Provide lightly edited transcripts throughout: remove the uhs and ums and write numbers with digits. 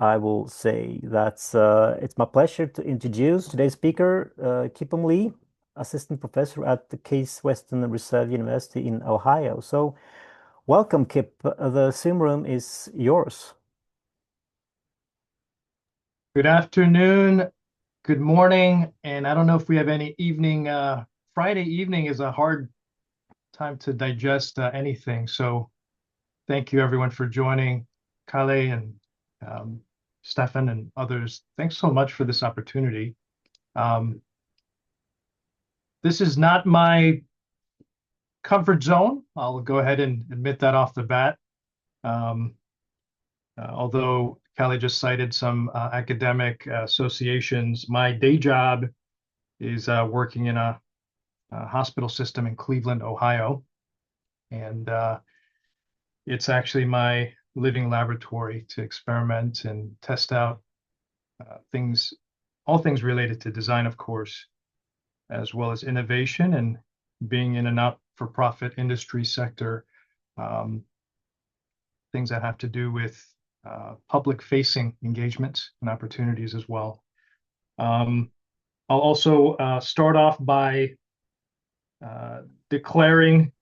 I will say that it's my pleasure to introduce today's speaker, Kipum Lee, assistant professor at the Case Western Reserve University in Ohio. So, welcome, Kip. The Zoom room is yours. Good afternoon, good morning, and I don't know if we have any evening. Friday evening is a hard time to digest anything. So thank you everyone for joining, Kale and um, Stefan and others. Thanks so much for this opportunity. Um, this is not my comfort zone. I'll go ahead and admit that off the bat. Um, although Kale just cited some academic associations, my day job is working in a hospital system in Cleveland, Ohio. And it's actually my living laboratory to experiment and test out things, all things related to design, of course, as well as innovation and being in a not-for-profit industry sector, um, things that have to do with public-facing engagements and opportunities as well. I'll also start off by declaring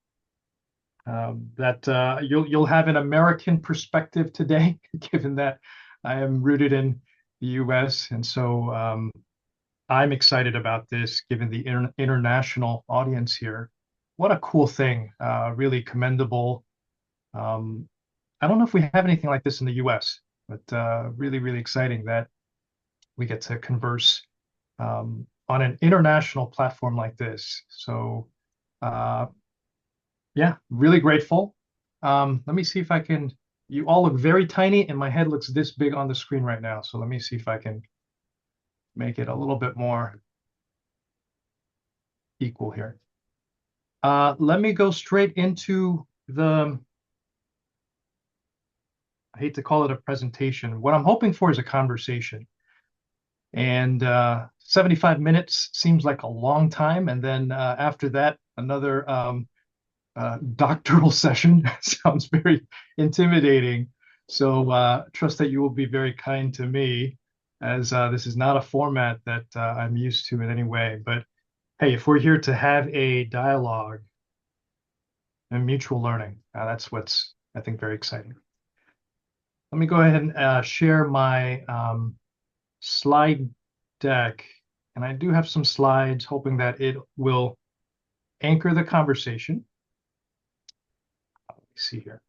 that you'll have an American perspective today, given that I am rooted in the U.S. And so I'm excited about this, given the international audience here. What a cool thing, really commendable. I don't know if we have anything like this in the U.S., but really, really exciting that we get to converse on an international platform like this. So uh, yeah, really grateful. Let me see if I can, you all look very tiny and my head looks this big on the screen right now. So let me see if I can make it a little bit more equal here. Let me go straight into I hate to call it a presentation. What I'm hoping for is a conversation. And 75 minutes seems like a long time. And then after that, another doctoral session sounds very intimidating. So trust that you will be very kind to me, as this is not a format that I'm used to in any way. But hey, if we're here to have a dialogue and mutual learning, that's what's, I think, very exciting. Let me go ahead and share my slide deck. And I do have some slides, hoping that it will anchor the conversation. Let me see here.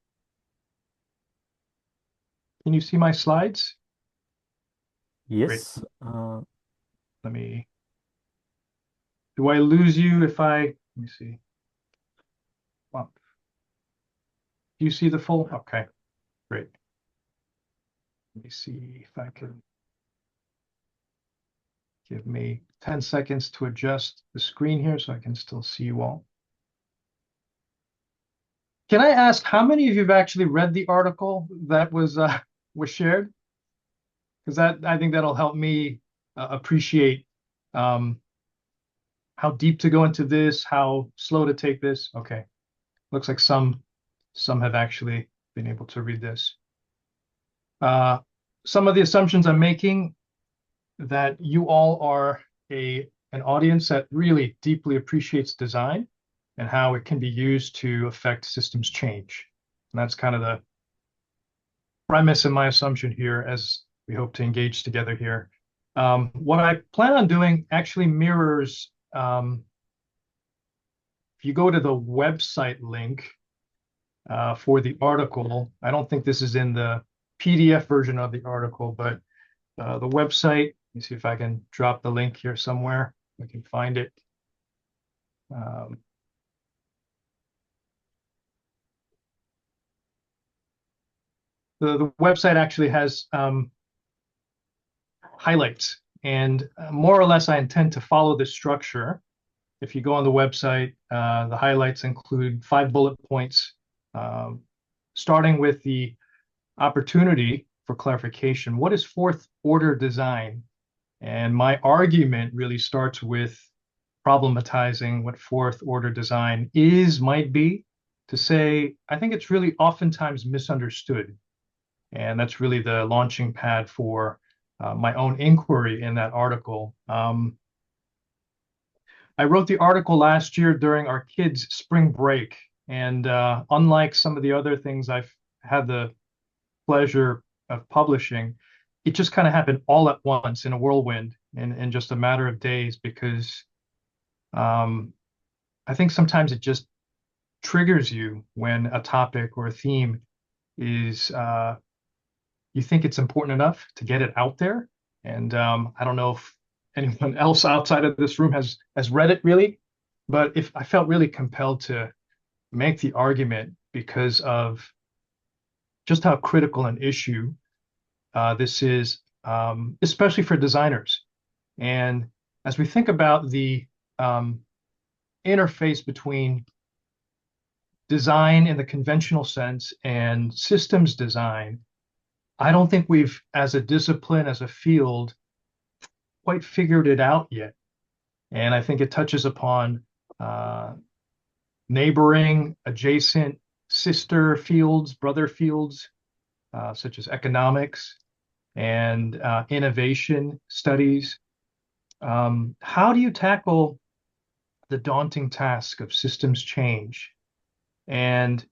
Can you see my slides? Great. Yes. Let me, do I lose you if let me see. Well, do you see the full? Okay, great. Let me see if I can give me 10 seconds to adjust the screen here so I can still see you all. Can I ask how many of you have actually read the article that was shared? Because I think that'll help me appreciate how deep to go into this, how slow to take this. Okay, looks like some have actually been able to read this. Some of the assumptions I'm making, that you all are an audience that really deeply appreciates design and how it can be used to affect systems change. And that's kind of the premise and my assumption here as we hope to engage together here. What I plan on doing actually mirrors, if you go to the website link for the article, I don't think this is in the PDF version of the article, but the website, let me see if I can drop the link here somewhere. I can find it. The website actually has highlights, and more or less I intend to follow this structure. If you go on the website, the highlights include 5 bullet points, starting with the opportunity for clarification. What is fourth order design? And my argument really starts with problematizing what fourth order design is, might be, to say, I think it's really oftentimes misunderstood. And that's really the launching pad for my own inquiry in that article. I wrote the article last year during our kids' spring break. And unlike some of the other things I've had the pleasure of publishing, it just kind of happened all at once in a whirlwind in just a matter of days because um, I think sometimes it just triggers you when a topic or a theme is you think it's important enough to get it out there. And I don't know if anyone else outside of this room has read it really, but if I felt really compelled to make the argument because of just how critical an issue this is, especially for designers. And as we think about the interface between design in the conventional sense and systems design, I don't think we've, as a discipline, as a field, quite figured it out yet. And I think it touches upon neighboring, adjacent, sister fields, brother fields, such as economics and innovation studies. How do you tackle the daunting task of systems change and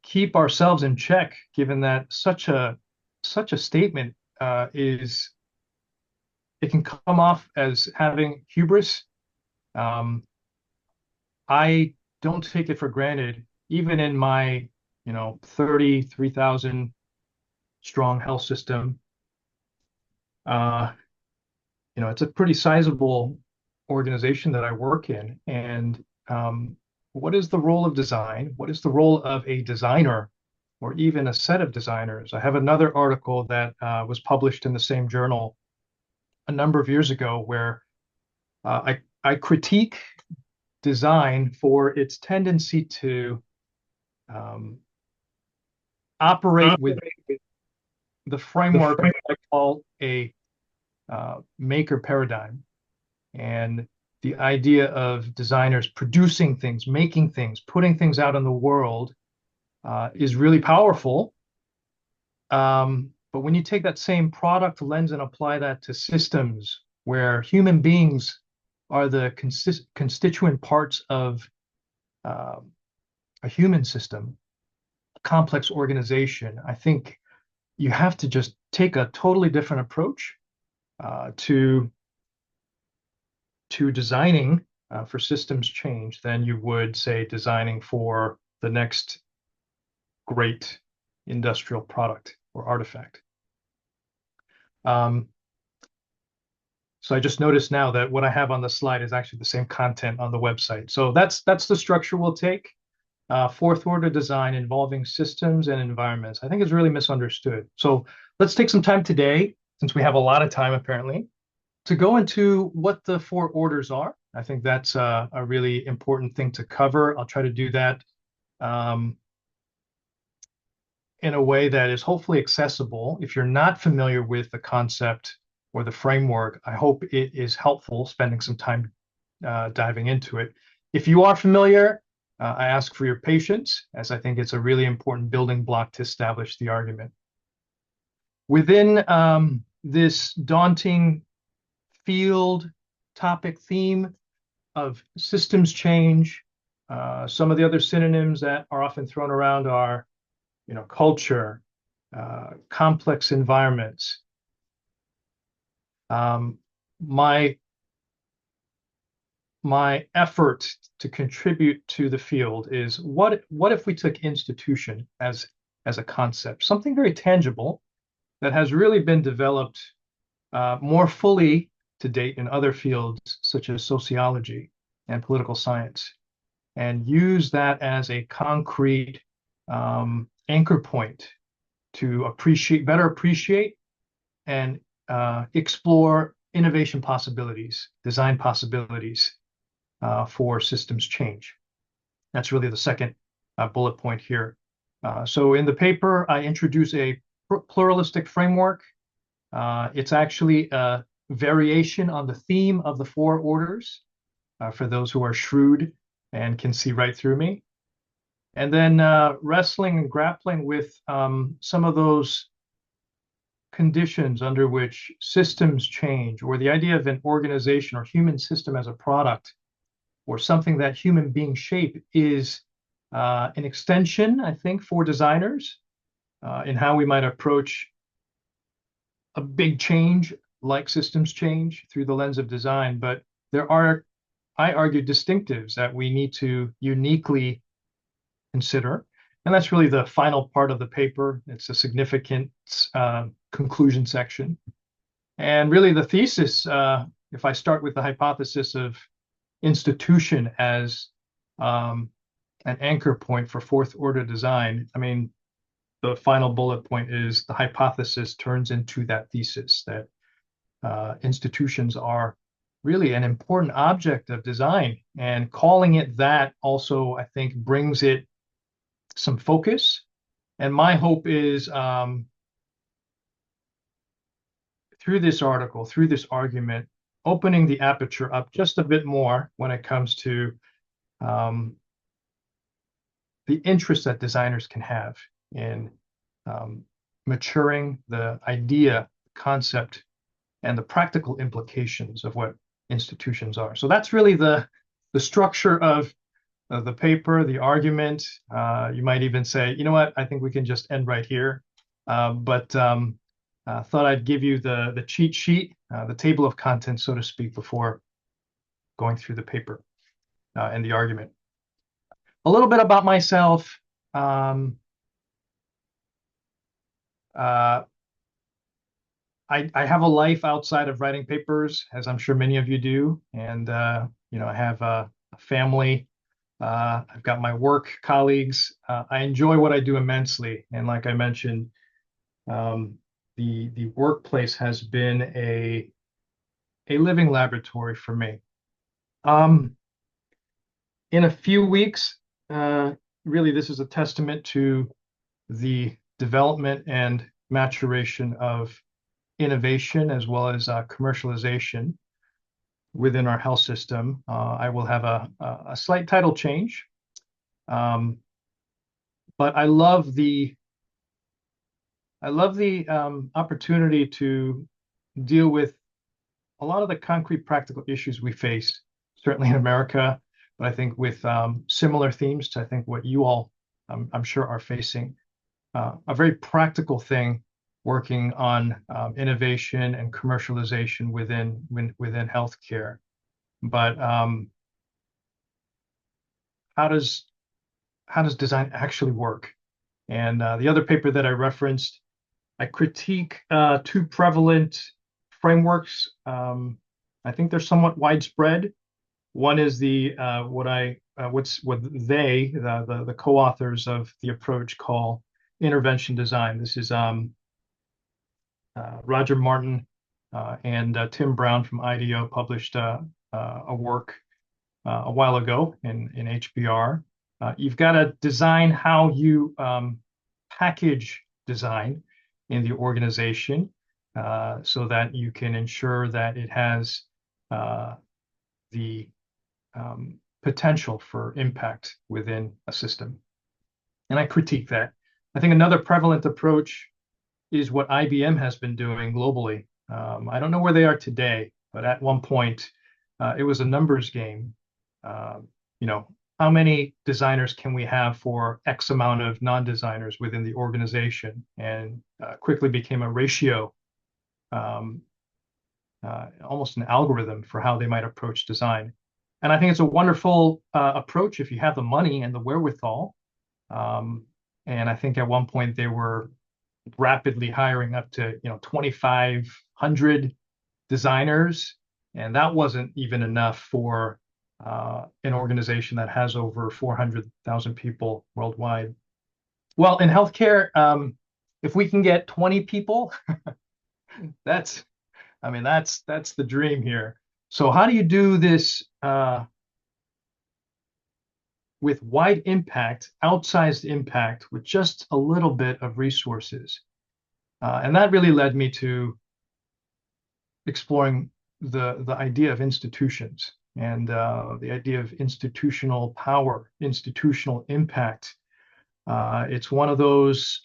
keep ourselves in check, given that such a statement is it can come off as having hubris. I don't take it for granted, even in my 33,000 strong health system. Uh, it's a pretty sizable organization that I work in. And what is the role of design? What is the role of a designer or even a set of designers? I have another article that was published in the same journal a number of years ago where I critique design for its tendency to um, operate with the framework of what I call a maker paradigm. And the idea of designers producing things, making things, putting things out in the world is really powerful. But when you take that same product lens and apply that to systems where human beings are the constituent parts of a human system, a complex organization, I think you have to just take a totally different approach to designing for systems change than you would, say, designing for the next great industrial product or artifact. So I just noticed now that what I have on the slide is actually the same content on the website. So that's the structure we'll take. Fourth order design involving systems and environments. I think it's really misunderstood. So let's take some time today, since we have a lot of time apparently, to go into what the four orders are. I think that's a really important thing to cover. I'll try to do that in a way that is hopefully accessible. If you're not familiar with the concept or the framework, I hope it is helpful spending some time diving into it. If you are familiar, I ask for your patience, as I think it's a really important building block to establish the argument. Within this daunting field, topic, theme of systems change, some of the other synonyms that are often thrown around are, culture, complex environments. My effort to contribute to the field is what if we took institution as a concept, something very tangible that has really been developed more fully to date in other fields such as sociology and political science, and use that as a concrete anchor point to better appreciate and explore innovation possibilities, design possibilities for systems change. That's really the second bullet point here. So in the paper, I introduce a pluralistic framework. It's actually a variation on the theme of the four orders for those who are shrewd and can see right through me. And then wrestling and grappling with some of those conditions under which systems change, or the idea of an organization or human system as a product, or something that human beings shape, is an extension, I think, for designers in how we might approach a big change like systems change through the lens of design. But there are, I argue, distinctives that we need to uniquely consider. And that's really the final part of the paper. It's a significant conclusion section. And really the thesis, if I start with the hypothesis of institution as an anchor point for fourth order design, I mean, the final bullet point is the hypothesis turns into that thesis that institutions are really an important object of design. And calling it that also, I think, brings it some focus. And my hope is through this article, through this argument, opening the aperture up just a bit more when it comes to the interest that designers can have in maturing the idea, concept, and the practical implications of what institutions are. So that's really the structure of the paper, the argument. You might even say, you know what, I think we can just end right here. But thought I'd give you the cheat sheet, the table of contents, so to speak, before going through the paper and the argument. A little bit about myself. I have a life outside of writing papers, as I'm sure many of you do. And, you know, I have a family. I've got my work colleagues. I enjoy what I do immensely. And like I mentioned, the workplace has been a living laboratory for me. In a few weeks, really, this is a testament to the development and maturation of innovation as well as commercialization within our health system. I will have a slight title change, but I love the opportunity to deal with a lot of the concrete practical issues we face, certainly in America, but I think with similar themes to I think what you all, I'm sure, are facing. A very practical thing working on innovation and commercialization within healthcare. But how does design actually work? And the other paper that I referenced, I critique two prevalent frameworks. I think they're somewhat widespread. One is the what they the co-authors of the approach call intervention design. This is Roger Martin and Tim Brown from IDEO published a work a while ago in HBR. You've got to design how you package design in the organization so that you can ensure that it has the potential for impact within a system. And I critique that. I think another prevalent approach is what IBM has been doing globally. I don't know where they are today, but at one point, it was a numbers game. You know, how many designers can we have for X amount of non-designers within the organization? And quickly became a ratio, almost an algorithm for how they might approach design. And I think it's a wonderful approach if you have the money and the wherewithal. And I think at one point they were rapidly hiring up to 2,500 designers, and that wasn't even enough for an organization that has over 400,000 people worldwide. Well, in healthcare, if we can get 20 people, that's the dream here. So how do you do this with wide impact, outsized impact, with just a little bit of resources? And that really led me to exploring the idea of institutions and the idea of institutional power, institutional impact, It's one of those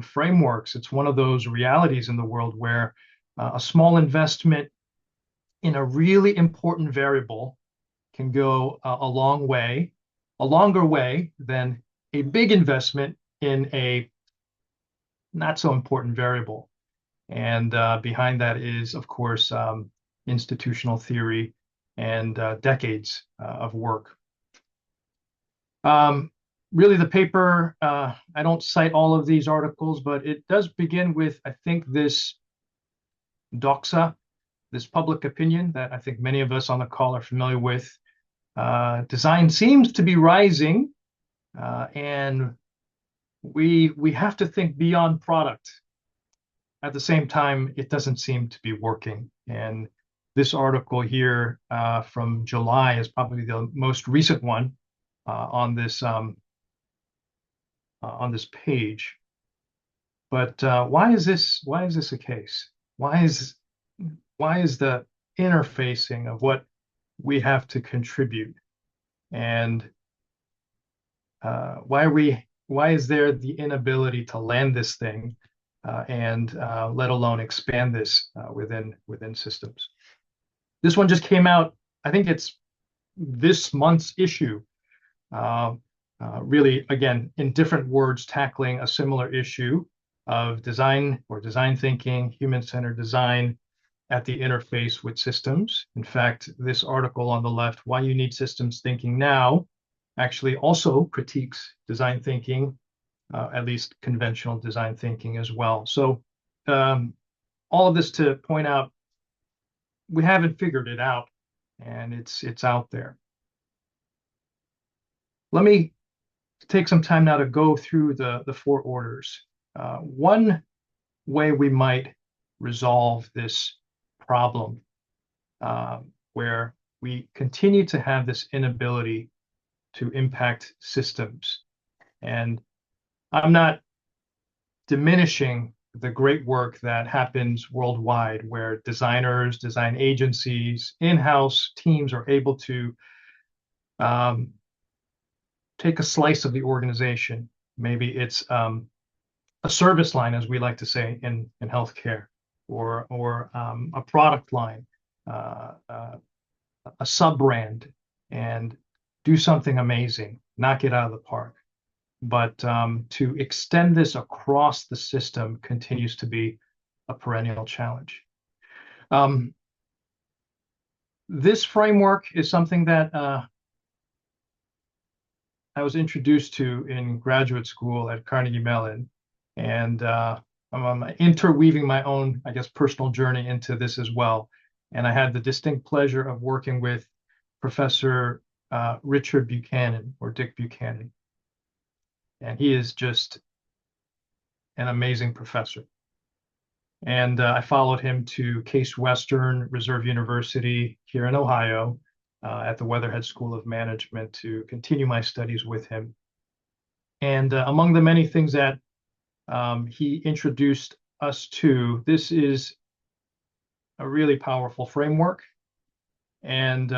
frameworks. It's one of those realities in the world where a small investment in a really important variable can go a long way, a longer way than a big investment in a not so important variable. And behind that is, of course, institutional theory and decades of work. Um, really, the paper, I don't cite all of these articles, but it does begin with, I think, this doxa, this public opinion that I think many of us on the call are familiar with. Design seems to be rising, and we have to think beyond product. At the same time, it doesn't seem to be working. And this article here from July is probably the most recent one on this page. But why is this? Why is this a case? Why is the interfacing of what we have to contribute and why is there the inability to land this thing and let alone expand this within systems? This one just came out. I think it's this month's issue. Really, again, in different words, tackling a similar issue of design or design thinking, human-centered design at the interface with systems. In fact, this article on the left, Why You Need Systems Thinking Now, actually also critiques design thinking, at least conventional design thinking as well. So all of this to point out, we haven't figured it out, and it's out there. Let me take some time now to go through the four orders. One way we might resolve this problem where we continue to have this inability to impact systems. And I'm not diminishing the great work that happens worldwide where designers, design agencies, in-house teams are able to take a slice of the organization. Maybe it's a service line, as we like to say in healthcare, or a product line, a sub-brand, and do something amazing, knock it out of the park. But to extend this across the system continues to be a perennial challenge. This framework is something that I was introduced to in graduate school at Carnegie Mellon, and I'm interweaving my own, I guess, personal journey into this as well. And I had the distinct pleasure of working with Professor Richard Buchanan, or Dick Buchanan. And he is just an amazing professor. And I followed him to Case Western Reserve University here in Ohio at the Weatherhead School of Management to continue my studies with him. And among the many things that he introduced us to, this is a really powerful framework. And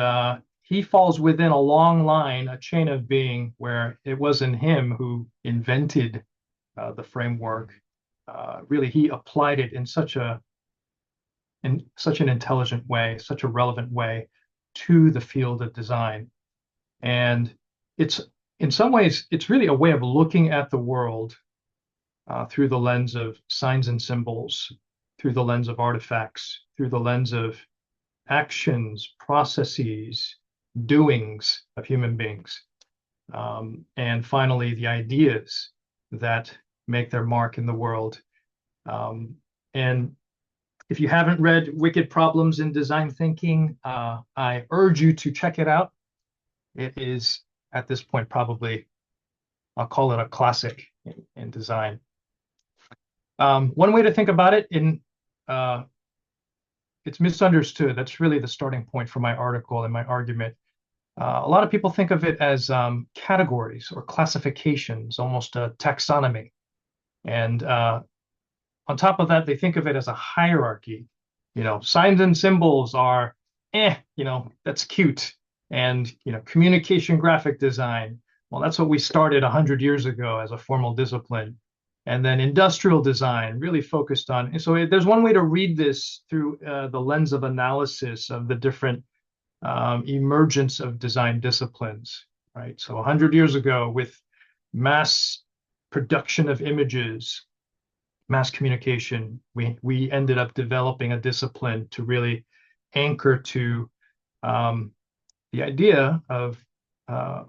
he falls within a long line, a chain of being, where it wasn't him who invented the framework. Really, he applied it in such an intelligent way, such a relevant way to the field of design. And it's, in some ways, it's really a way of looking at the world through the lens of signs and symbols, through the lens of artifacts, through the lens of actions, processes, doings of human beings. And finally, the ideas that make their mark in the world. And if you haven't read Wicked Problems in Design Thinking, I urge you to check it out. It is, at this point, probably, I'll call it a classic in design. One way to think about it, it's misunderstood. That's really the starting point for my article and my argument. A lot of people think of it as categories or classifications, almost a taxonomy. And on top of that, they think of it as a hierarchy. Signs and symbols are, that's cute. And, communication graphic design Well, that's what we started 100 years ago as a formal discipline. And then industrial design really focused on. And so there's one way to read this through the lens of analysis of the different emergence of design disciplines, right? So 100 years ago, with mass production of images, mass communication, we ended up developing a discipline to really anchor to the idea of a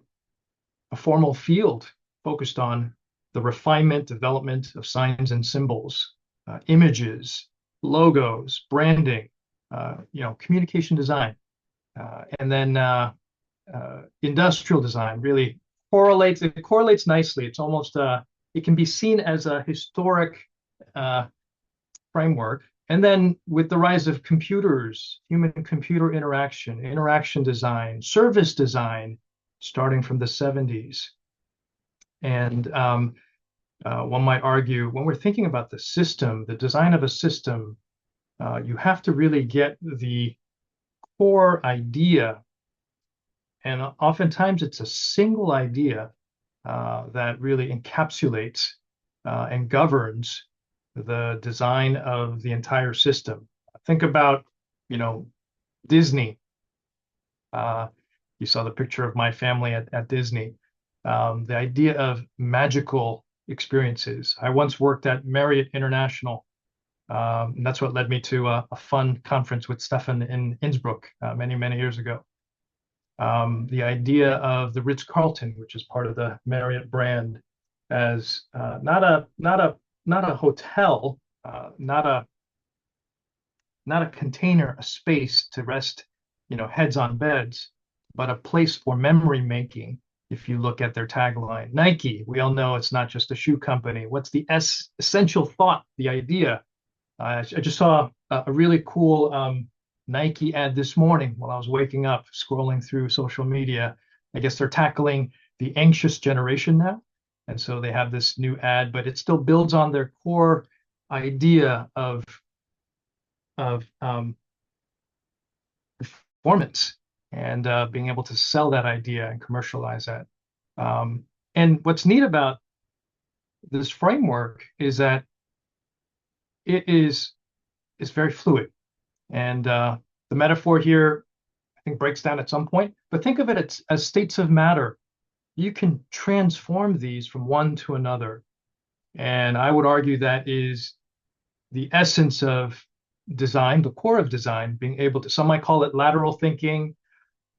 formal field focused on the refinement, development of signs and symbols, images, logos, branding, communication design, and then industrial design really correlates. It correlates nicely. It's almost it can be seen as a historic framework. And then with the rise of computers, human-computer interaction design, service design, starting from the 70s. And one might argue when we're thinking about the system, the design of a system, you have to really get the core idea. And oftentimes it's a single idea that really encapsulates and governs the design of the entire system. Think about, Disney. You saw the picture of my family at Disney. The idea of magical experiences. I once worked at Marriott International. And that's what led me to a fun conference with Stefan in Innsbruck many, many years ago. The idea of the Ritz-Carlton, which is part of the Marriott brand, as not a hotel, not a container, a space to rest, heads on beds, but a place for memory making. If you look at their tagline, Nike, we all know it's not just a shoe company. What's the essential thought, the idea? I just saw a really cool Nike ad this morning while I was waking up, scrolling through social media. I guess they're tackling the anxious generation now. And so they have this new ad, but it still builds on their core idea of performance and being able to sell that idea and commercialize that. And what's neat about this framework is that it's very fluid. And the metaphor here, I think, breaks down at some point. But think of it as states of matter. You can transform these from one to another. And I would argue that is the essence of design, the core of design, being able to, some might call it lateral thinking.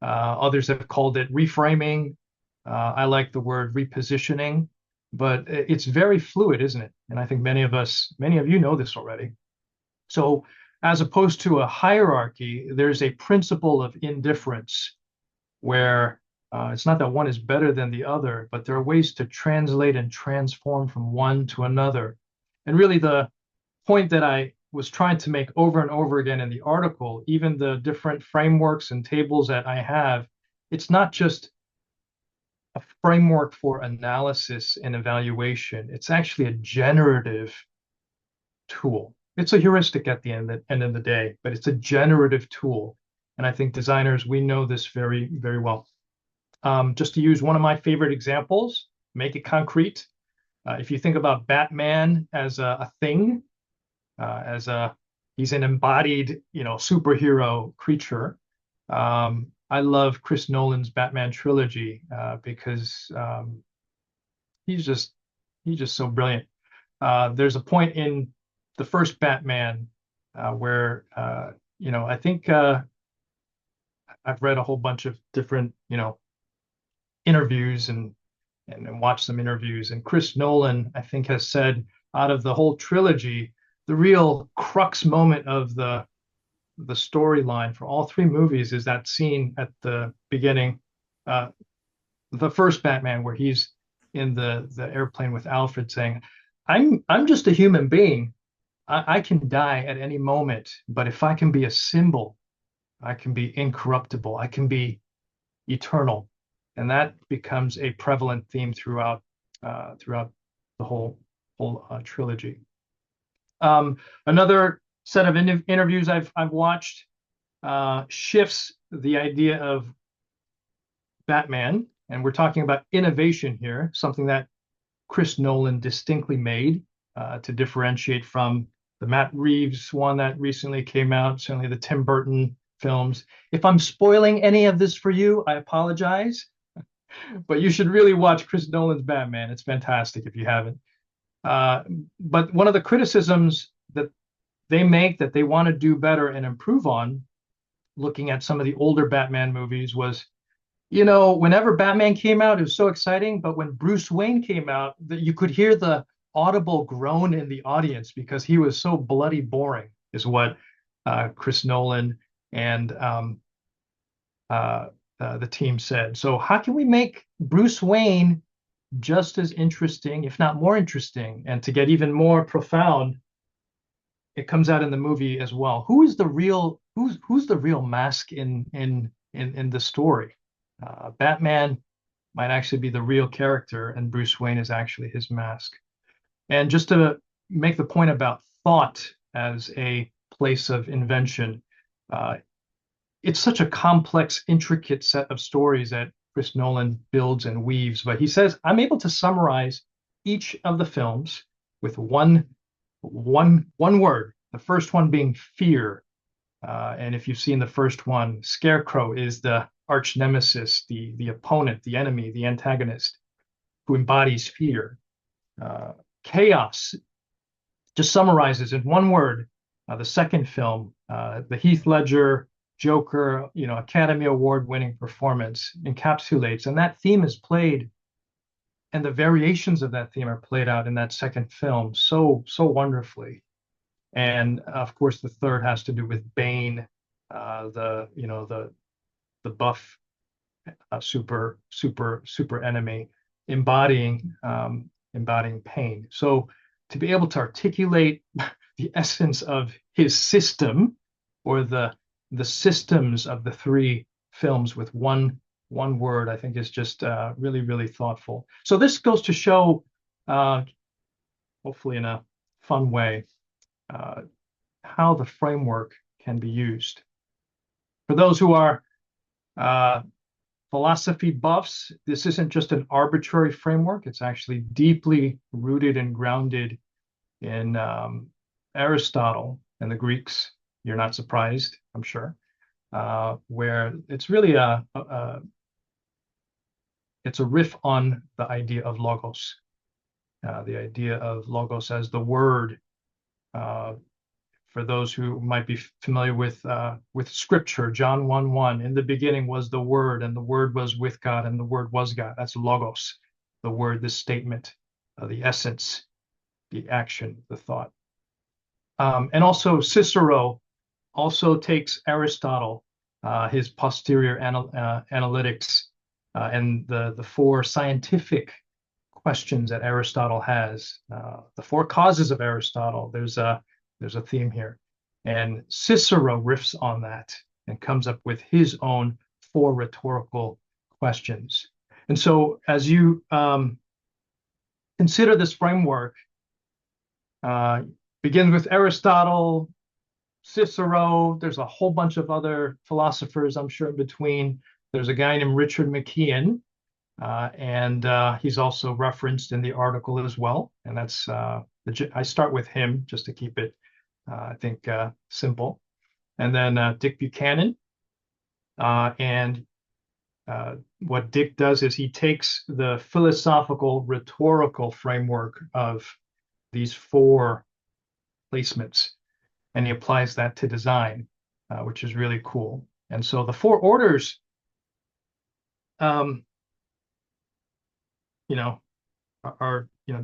Others have called it reframing. I like the word repositioning, but it's very fluid, isn't it? And I think many of you know this already. So as opposed to a hierarchy, there's a principle of indifference where it's not that one is better than the other, but there are ways to translate and transform from one to another. And really the point that I was trying to make over and over again in the article, even the different frameworks and tables that I have, it's not just a framework for analysis and evaluation. It's actually a generative tool. It's a heuristic at the end of the day, but it's a generative tool. And I think designers, we know this very, very well. Just to use one of my favorite examples, make it concrete. If you think about Batman as a thing, he's an embodied, superhero creature. I love Chris Nolan's Batman trilogy because he's just so brilliant. There's a point in the first Batman where I think I've read a whole bunch of different interviews and watched some interviews, and Chris Nolan I think has said out of the whole trilogy, the real crux moment of the storyline for all three movies is that scene at the beginning, the first Batman, where he's in the airplane with Alfred saying, I'm just a human being. I can die at any moment, but if I can be a symbol, I can be incorruptible, I can be eternal. And that becomes a prevalent theme throughout the whole trilogy. Another set of interviews I've watched shifts the idea of Batman And we're talking about innovation here, something that Chris Nolan distinctly made to differentiate from the Matt Reeves one that recently came out, certainly the Tim Burton films. If I'm spoiling any of this for you, I apologize, but you should really watch Chris Nolan's Batman. It's fantastic if you haven't. Uh, but one of the criticisms that they make that they want to do better and improve on, looking at some of the older Batman movies, was whenever Batman came out, it was so exciting. But when Bruce Wayne came out, you could hear the audible groan in the audience because he was so bloody boring, is what Chris Nolan and the team said. So, how can we make Bruce Wayne just as interesting, if not more interesting? And to get even more profound, it comes out in the movie as well. Who's the real mask in the story? Batman might actually be the real character, and Bruce Wayne is actually his mask. And just to make the point about thought as a place of invention, it's such a complex, intricate set of stories that Chris Nolan builds and weaves. But he says, I'm able to summarize each of the films with one word. The first one being fear. And if you've seen the first one, Scarecrow is the arch nemesis, the opponent, the enemy, the antagonist who embodies fear. Chaos just summarizes in one word the second film, the Heath Ledger Joker, Academy Award winning performance encapsulates, and that theme is played, and the variations of that theme are played out in that second film so wonderfully. And of course, the third has to do with Bane, the buff super enemy embodying pain. So to be able to articulate the essence of his system, or the systems of the three films with one word, I think is just really thoughtful. So this goes to show, hopefully in a fun way, how the framework can be used. For those who are philosophy buffs, this isn't just an arbitrary framework. It's actually deeply rooted and grounded in Aristotle and the Greeks. You're not surprised, I'm sure, where it's really it's a riff on the idea of logos, the idea of logos as the word. For those who might be familiar with Scripture, John 1:1, in the beginning was the Word, and the Word was with God, and the Word was God. That's logos, the word, the statement, the essence, the action, the thought. And also Cicero also takes Aristotle, his posterior analytics, and the four scientific questions that Aristotle has, the four causes of Aristotle. There's a theme here. And Cicero riffs on that and comes up with his own four rhetorical questions. And so as you consider this framework, begins with Aristotle, Cicero. There's a whole bunch of other philosophers, I'm sure, in between. There's a guy named Richard McKeon, and he's also referenced in the article as well. And that's I start with him just to keep it, I think, simple. And then Dick Buchanan. And what Dick does is he takes the philosophical rhetorical framework of these four placements, and he applies that to design, which is really cool. And so the four orders, are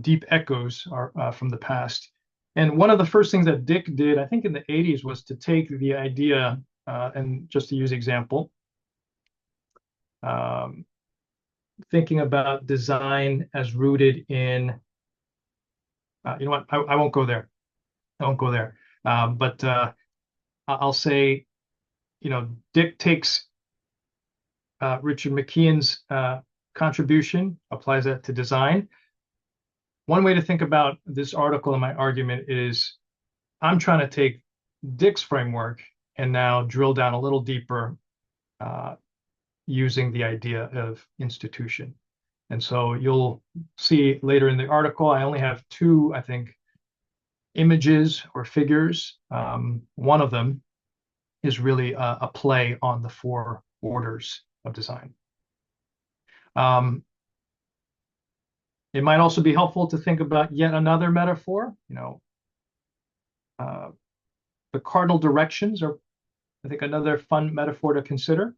deep echoes are from the past. And one of the first things that Dick did, I think in the 80s, was to take the idea, and just to use example, thinking about design as rooted in, you know what, I won't go there. I won't go there. But I'll say, Dick takes Richard McKeon's contribution, applies that to design. One way to think about this article and my argument is I'm trying to take Dick's framework and now drill down a little deeper, using the idea of institution. And so you'll see later in the article, I only have two, I think, images or figures. One of them is really a play on the four orders of design. It might also be helpful to think about yet another metaphor. The cardinal directions are, I think, another fun metaphor to consider.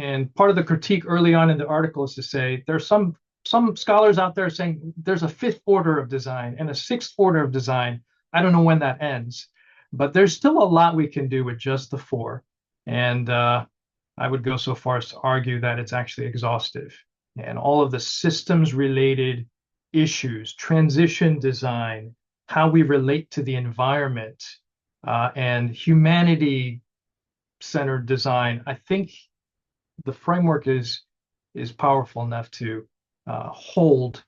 And part of the critique early on in the article is to say there's some scholars out there saying there's a fifth order of design and a sixth order of design. I don't know when that ends, but there's still a lot we can do with just the four. And I would go so far as to argue that it's actually exhaustive. And all of the systems related issues, transition design, how we relate to the environment, and humanity centered design, I think the framework is powerful enough to hold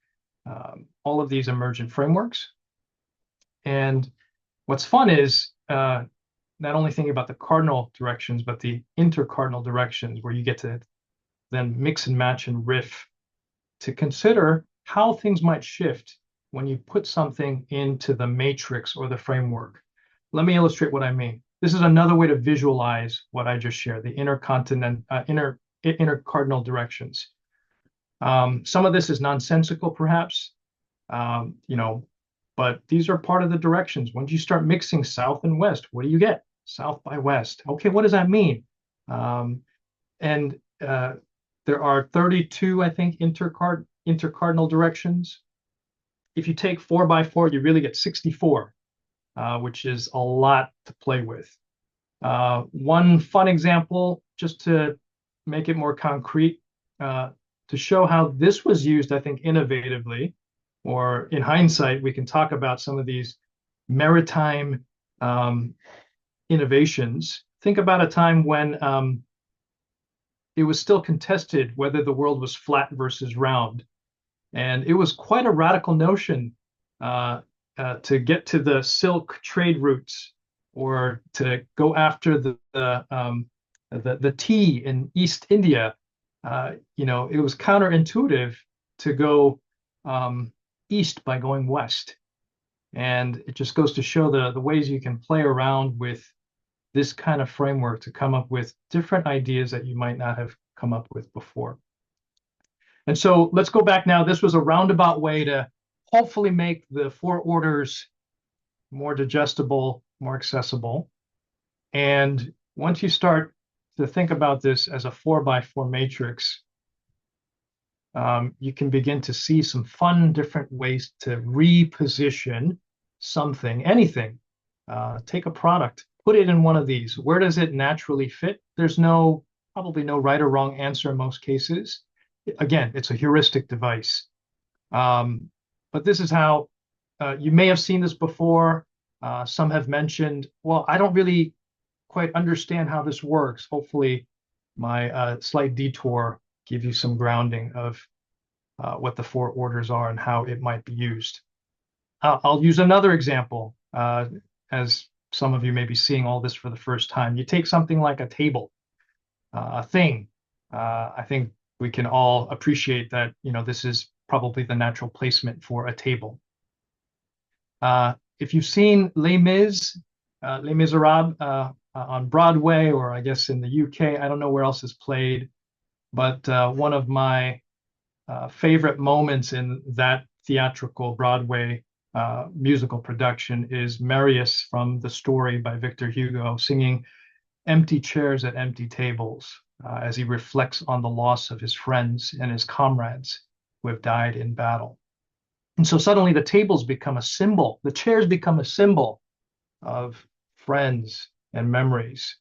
all of these emergent frameworks. And what's fun is not only thinking about the cardinal directions, but the intercardinal directions, where you get to then mix and match and riff to consider how things might shift when you put something into the matrix or the framework. Let me illustrate what I mean. This is another way to visualize what I just shared, the intercardinal directions. Some of this is nonsensical, perhaps, but these are part of the directions. Once you start mixing south and west, what do you get? South by west. Okay, what does that mean? And there are 32, I think, intercardinal directions. If you take 4 by 4, you really get 64, which is a lot to play with. One fun example, just to make it more concrete, to show how this was used, I think, innovatively, or in hindsight, we can talk about some of these maritime innovations. Think about a time when it was still contested whether the world was flat versus round. And it was quite a radical notion to get to the silk trade routes, or to go after the tea in East India. It was counterintuitive to go east by going west. And it just goes to show the ways you can play around with this kind of framework to come up with different ideas that you might not have come up with before. And so let's go back now. This was a roundabout way to hopefully make the four orders more digestible, more accessible. And once you start to think about this as a 4 by 4 matrix, you can begin to see some fun different ways to reposition something, anything. Take a product, put it in one of these. Where does it naturally fit? There's probably no right or wrong answer in most cases. Again, it's a heuristic device. But this is how you may have seen this before. Some have mentioned, well, I don't really quite understand how this works. Hopefully, my slight detour gives you some grounding of what the four orders are and how it might be used. I'll use another example, as some of you may be seeing all this for the first time. You take something like a table, a thing. I think we can all appreciate that, this is probably the natural placement for a table. If you've seen Les Miserables on Broadway, or I guess in the UK, I don't know where else it's played, but one of my favorite moments in that theatrical Broadway musical production is Marius from The Story by Victor Hugo singing "Empty Chairs at Empty Tables" as he reflects on the loss of his friends and his comrades who have died in battle. And so suddenly the tables become a symbol, the chairs become a symbol of friends and memories,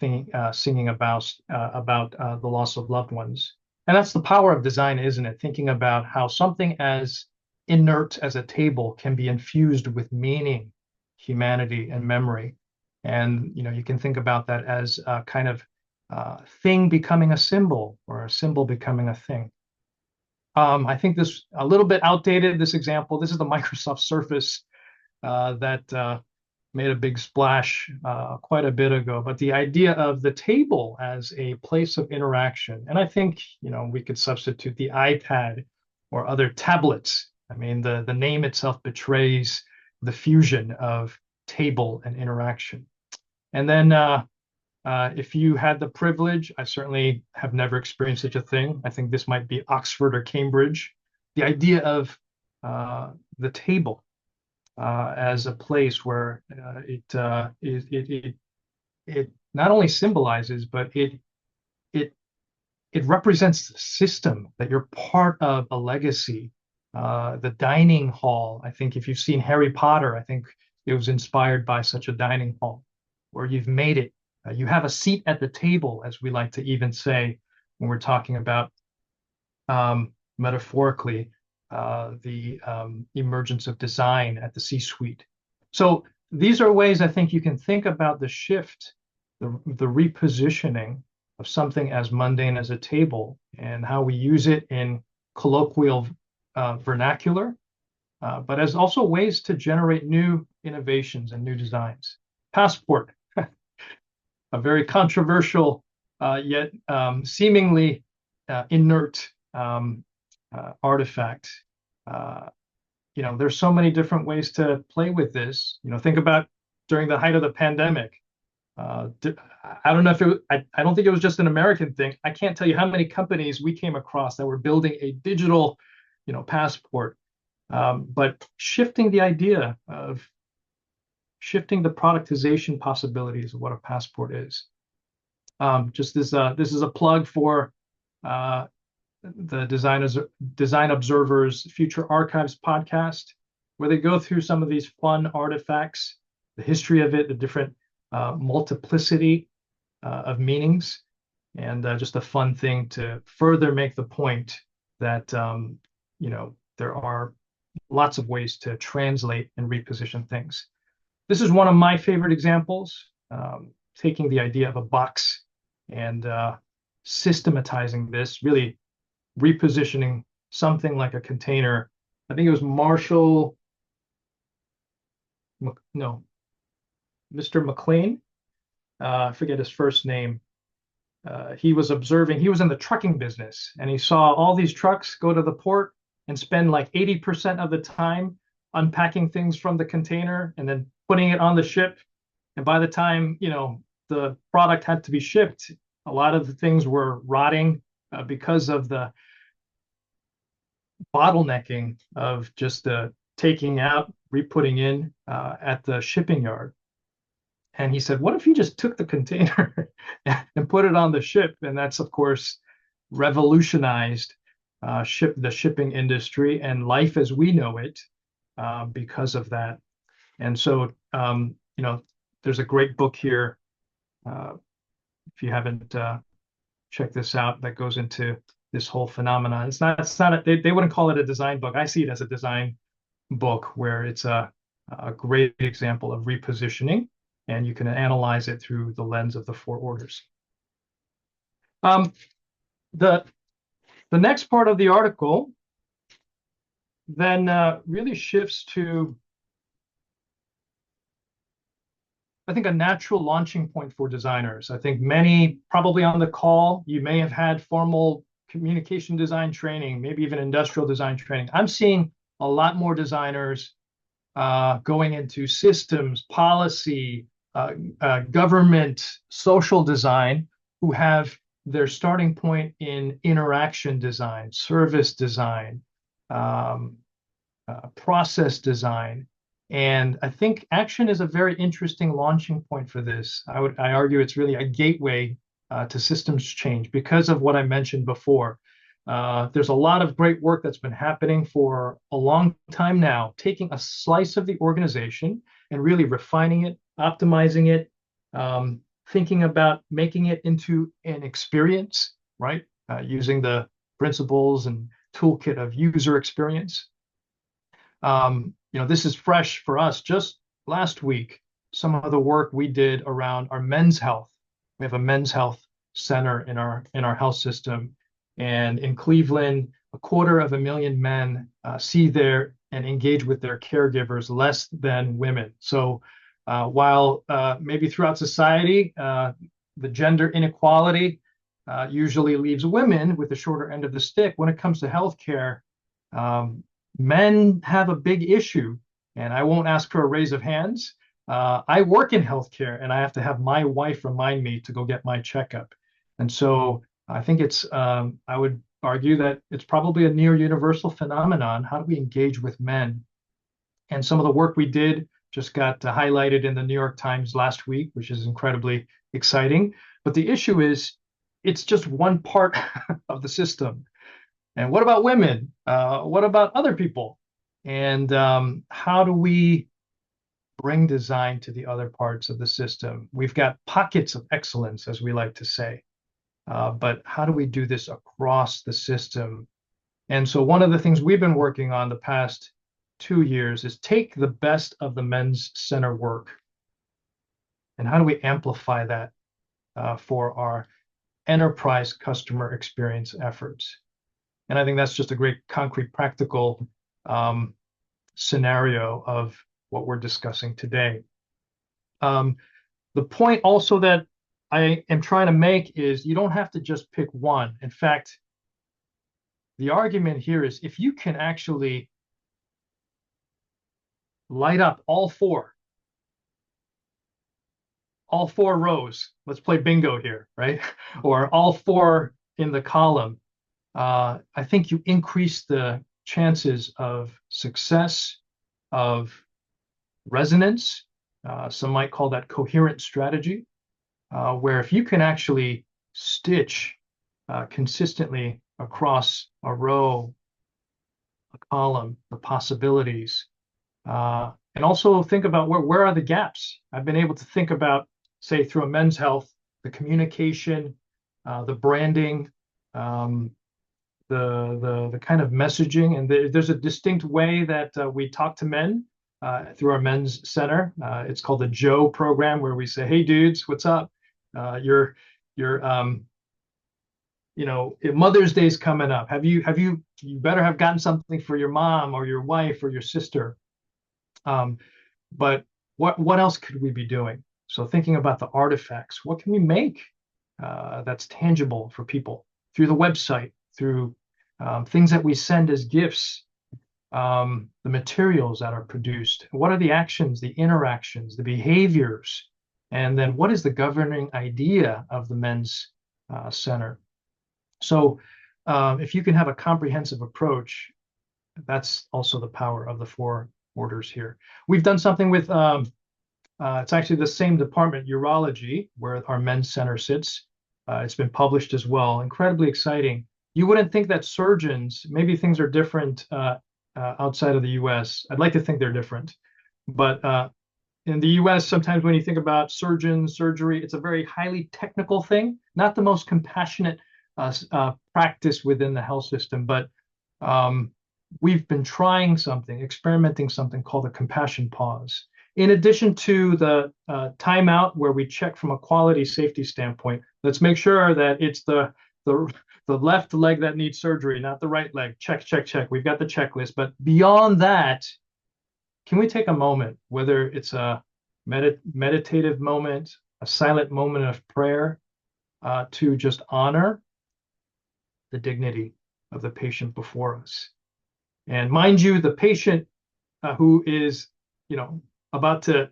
singing about the loss of loved ones. And that's the power of design, isn't it? Thinking about how something as inert as a table can be infused with meaning, humanity, and memory. And you can think about that as a kind of thing becoming a symbol, or a symbol becoming a thing. I think this a little bit outdated, this example. This is the Microsoft Surface that made a big splash quite a bit ago. But the idea of the table as a place of interaction, and I think, we could substitute the iPad or other tablets. I mean, the name itself betrays the fusion of table and interaction. And then if you had the privilege, I certainly have never experienced such a thing. I think this might be Oxford or Cambridge. The idea of the table as a place where it not only symbolizes, but it it represents the system that you're part of a legacy. The dining hall. I think if you've seen Harry Potter, I think it was inspired by such a dining hall where you've made it. You have a seat at the table, as we like to even say when we're talking about metaphorically the emergence of design at the C-suite. So these are ways I think you can think about the shift, the repositioning of something as mundane as a table and how we use it in colloquial vernacular, but as also ways to generate new innovations and new designs. Passport, a very controversial yet seemingly inert artifact. There's so many different ways to play with this. Think about during the height of the pandemic. I don't know if I don't think it was just an American thing. I can't tell you how many companies we came across that were building a digital, passport. But shifting the idea of shifting the productization possibilities of what a passport is. Just this is a plug for the Design Observer's Future Archives podcast, where they go through some of these fun artifacts, the history of it, the different multiplicity of meanings, and just a fun thing to further make the point that there are lots of ways to translate and reposition things. This is one of my favorite examples, taking the idea of a box and systematizing this, really repositioning something like a container. I think it was Mr. McLean. I forget his first name. He was in the trucking business, and he saw all these trucks go to the port and spend like 80% of the time unpacking things from the container and then putting it on the ship. And by the time, the product had to be shipped, a lot of the things were rotting because of the bottlenecking of just taking out, re-putting in at the shipping yard. And he said, what if you just took the container and put it on the ship? And that's, of course, revolutionized the shipping industry and life as we know it because of that. And so, there's a great book here, if you haven't checked this out, that goes into this whole phenomenon. They wouldn't call it a design book. I see it as a design book where it's a great example of repositioning, and you can analyze it through the lens of the four orders. The next part of the article then really shifts to, I think, a natural launching point for designers. I think many probably on the call, you may have had formal communication design training, maybe even industrial design training. I'm seeing a lot more designers going into systems, policy, government, social design, who have their starting point in interaction design, service design, process design. And I think action is a very interesting launching point for this. I argue it's really a gateway to systems change because of what I mentioned before. There's a lot of great work that's been happening for a long time now, taking a slice of the organization and really refining it, optimizing it, thinking about making it into an experience, right? Using the principles and toolkit of user experience. This is fresh for us. Just last week, some of the work we did around our men's health. We have a men's health center in our health system. And in Cleveland, 250,000 men see and engage with their caregivers less than women. So While maybe throughout society, the gender inequality usually leaves women with the shorter end of the stick. When it comes to healthcare, um, men have a big issue, and I won't ask for a raise of hands. I work in healthcare, and I have to have my wife remind me to go get my checkup. And so I think I would argue that it's probably a near universal phenomenon. How do we engage with men? And some of the work we did just got highlighted in the New York Times last week, which is incredibly exciting. But the issue is, it's just one part of the system. And what about women? What about other people? And how do we bring design to the other parts of the system? We've got pockets of excellence, as we like to say, but how do we do this across the system? And so one of the things we've been working on the past 2 years is take the best of the men's center work and how do we amplify that for our enterprise customer experience efforts? And I think that's just a great concrete, practical um, scenario of what we're discussing today. Um, the point also that I am trying to make is you don't have to just pick one. In fact, the argument here is if you can actually light up all four rows, let's play bingo here, right? Or all four in the column, I think you increase the chances of success, of resonance. Some might call that coherent strategy, where if you can actually stitch consistently across a row, a column, the possibilities, and also think about where are the gaps. I've been able to think about, say, through a men's health, the communication, the branding, um, the kind of messaging, and there's a distinct way that we talk to men through our men's center. It's called the Joe program, where we say, "Hey, dudes, what's up? You're Mother's Day's coming up. You better have gotten something for your mom or your wife or your sister." Um, but what else could we be doing? So thinking about the artifacts, what can we make that's tangible for people through the website, through things that we send as gifts, the materials that are produced. What are the actions, the interactions, the behaviors? And then what is the governing idea of the men's center? So if you can have a comprehensive approach, that's also the power of the four orders here. We've done something with, it's actually the same department, urology, where our men's center sits. It's been published as well. Incredibly exciting. You wouldn't think that surgeons, maybe things are different outside of the US. I'd like to think they're different. But in the US, sometimes when you think about surgeons, surgery, it's a very highly technical thing, not the most compassionate practice within the health system. But we've been trying something, experimenting something called the compassion pause. In addition to the timeout where we check from a quality safety standpoint, let's make sure that it's the left leg that needs surgery, not the right leg. Check, check, check. We've got the checklist. But beyond that, can we take a moment, whether it's a meditative moment, a silent moment of prayer, to just honor the dignity of the patient before us? And mind you, the patient who is, about to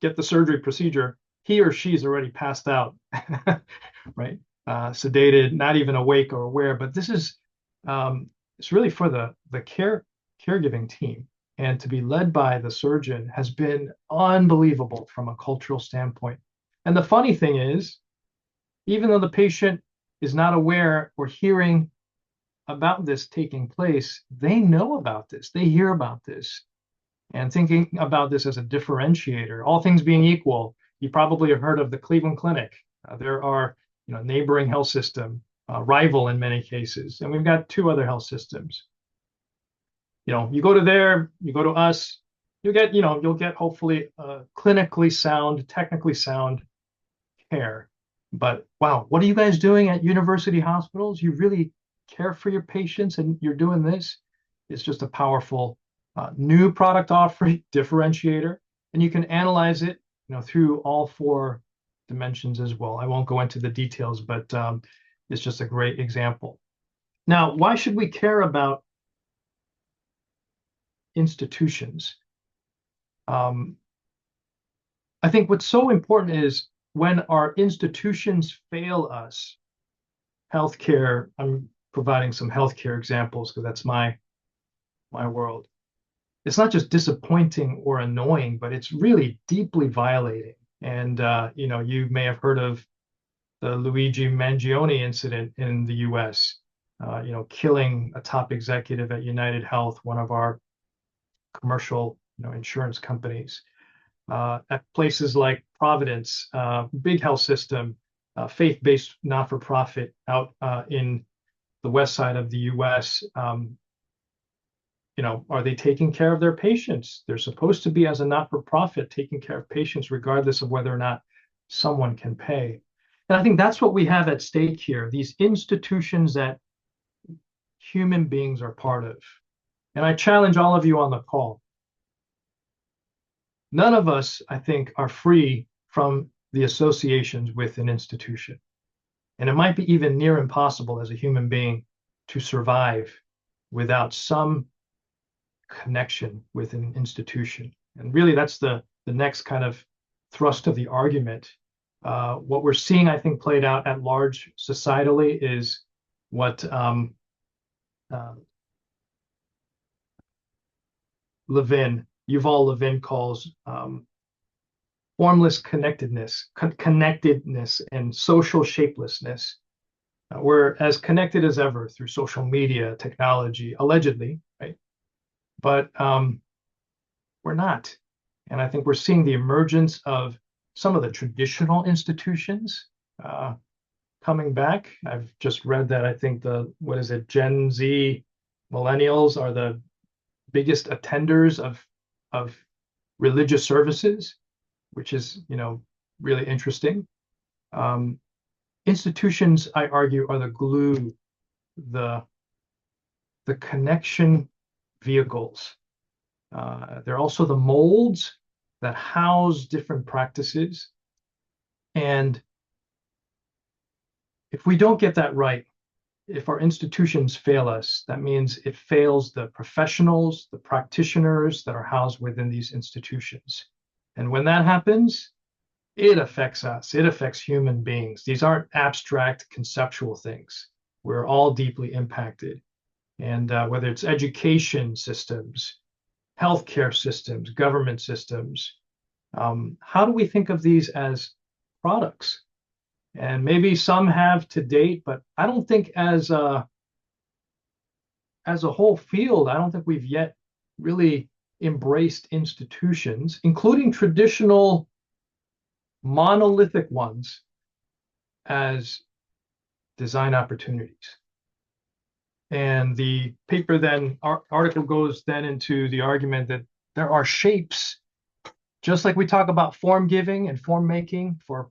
get the surgery procedure, he or she's already passed out, right? Sedated, not even awake or aware. But this is it's really for the caregiving team, and to be led by the surgeon has been unbelievable from a cultural standpoint. And the funny thing is, even though the patient is not aware or hearing about this taking place, they know about this, they hear about this. And thinking about this as a differentiator, all things being equal, you probably have heard of the Cleveland Clinic. There are, neighboring health system, rival in many cases, and we've got two other health systems. You go to there, you go to us, you'll get hopefully clinically sound, technically sound care. But wow, what are you guys doing at university hospitals? You really care for your patients and you're doing this? It's just a powerful new product offering differentiator. and you can analyze it, through all four dimensions as well. I won't go into the details, but it's just a great example. Now, why should we care about institutions? I think what's so important is when our institutions fail us, healthcare, I'm providing some healthcare examples because that's my world. It's not just disappointing or annoying, but it's really deeply violating. And you may have heard of the Luigi Mangione incident in the US, killing a top executive at United Health, one of our commercial, insurance companies. At places like Providence, big health system, faith-based not-for-profit out in the west side of the U.S. Are they taking care of their patients? They're supposed to be, as a not-for-profit, taking care of patients regardless of whether or not someone can pay. And I think that's what we have at stake here, these institutions that human beings are part of. And I challenge all of you on the call. None of us, I think, are free from the associations with an institution. And it might be even near impossible as a human being to survive without some connection with an institution. And really, that's the next kind of thrust of the argument. What we're seeing, I think, played out at large societally is what Yuval Levin calls formless connectedness and social shapelessness. We're as connected as ever through social media, technology, allegedly, right? But we're not. And I think we're seeing the emergence of some of the traditional institutions coming back. I've just read that I think Gen Z millennials are the biggest attenders of religious services, which is, really interesting. Institutions, I argue, are the glue, the connection vehicles. They're also the molds that house different practices. And if we don't get that right, if our institutions fail us, that means it fails the professionals, the practitioners that are housed within these institutions. And when that happens, it affects us. It affects human beings. These aren't abstract conceptual things. We're all deeply impacted. And whether it's education systems, healthcare systems, government systems, how do we think of these as products? And maybe some have to date, but I don't think as a whole field, I don't think we've yet really embraced institutions, including traditional monolithic ones, as design opportunities. And the paper then, article goes then into the argument that there are shapes, just like we talk about form giving and form making for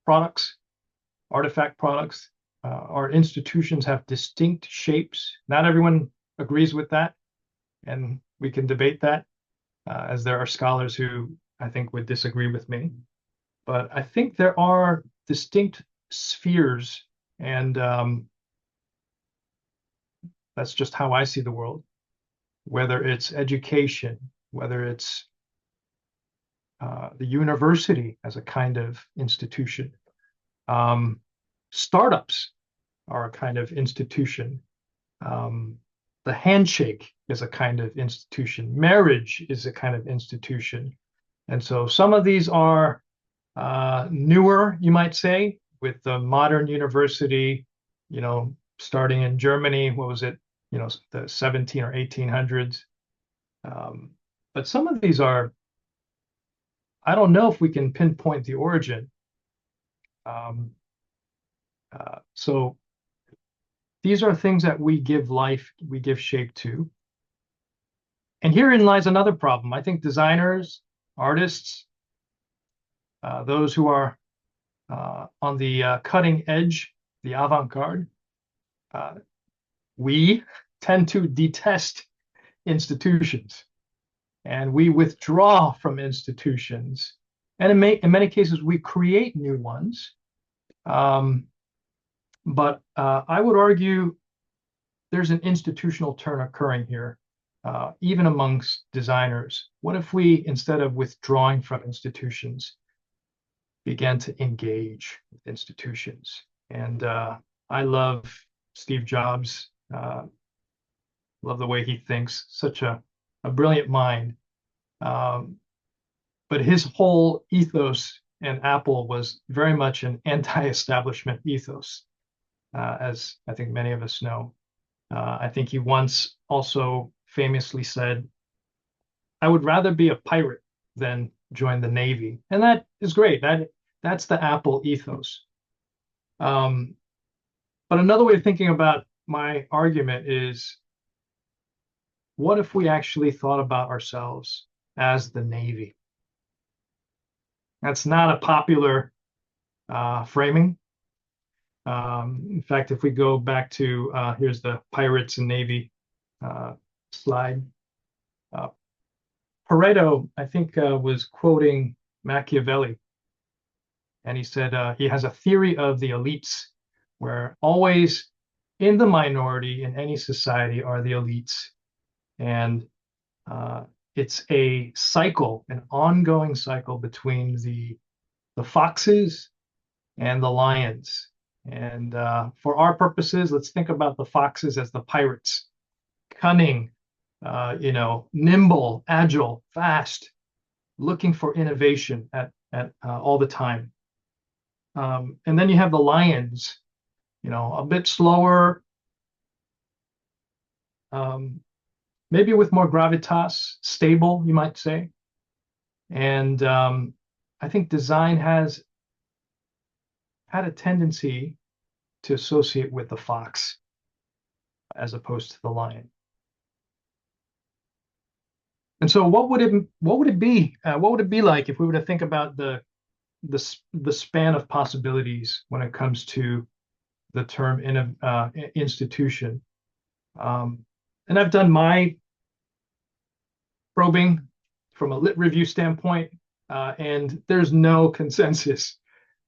products, artifact products. Our institutions have distinct shapes. Not everyone agrees with that, and we can debate that, as there are scholars who I think would disagree with me. But I think there are distinct spheres, and that's just how I see the world, whether it's education, whether it's the university as a kind of institution. Startups are a kind of institution. The handshake is a kind of institution. Marriage is a kind of institution. And so some of these are newer, you might say, with the modern university, starting in Germany, what was it, the 17 or 1800s. But some of these are, I don't know if we can pinpoint the origin. So these are things that we give life, we give shape to. And herein lies another problem. I think designers, artists, those who are on the cutting edge, the avant-garde, we tend to detest institutions. and we withdraw from institutions. And in many cases, we create new ones. But I would argue there's an institutional turn occurring here, even amongst designers. What if we, instead of withdrawing from institutions, began to engage with institutions? And I love Steve Jobs, love the way he thinks, such a brilliant mind. Um, but his whole ethos in Apple was very much an anti-establishment ethos, as I think many of us know. I think he once also famously said, "I would rather be a pirate than join the Navy," and that is great. That's the Apple ethos. Um, but another way of thinking about my argument is, what if we actually thought about ourselves as the Navy? That's not a popular framing. In fact, if we go back to here's the Pirates and Navy slide. Pareto, I think, was quoting Machiavelli, and he said he has a theory of the elites, where always in the minority in any society are the elites, and it's a cycle, an ongoing cycle between the foxes and the lions. And for our purposes, let's think about the foxes as the pirates, cunning, nimble, agile, fast, looking for innovation at all the time. And then you have the lions, a bit slower, maybe with more gravitas, stable, you might say. And I think design has had a tendency to associate with the fox as opposed to the lion. And so, what would it be? What would it be like if we were to think about the span of possibilities when it comes to the term institution? And I've done my probing from a lit review standpoint, and there's no consensus.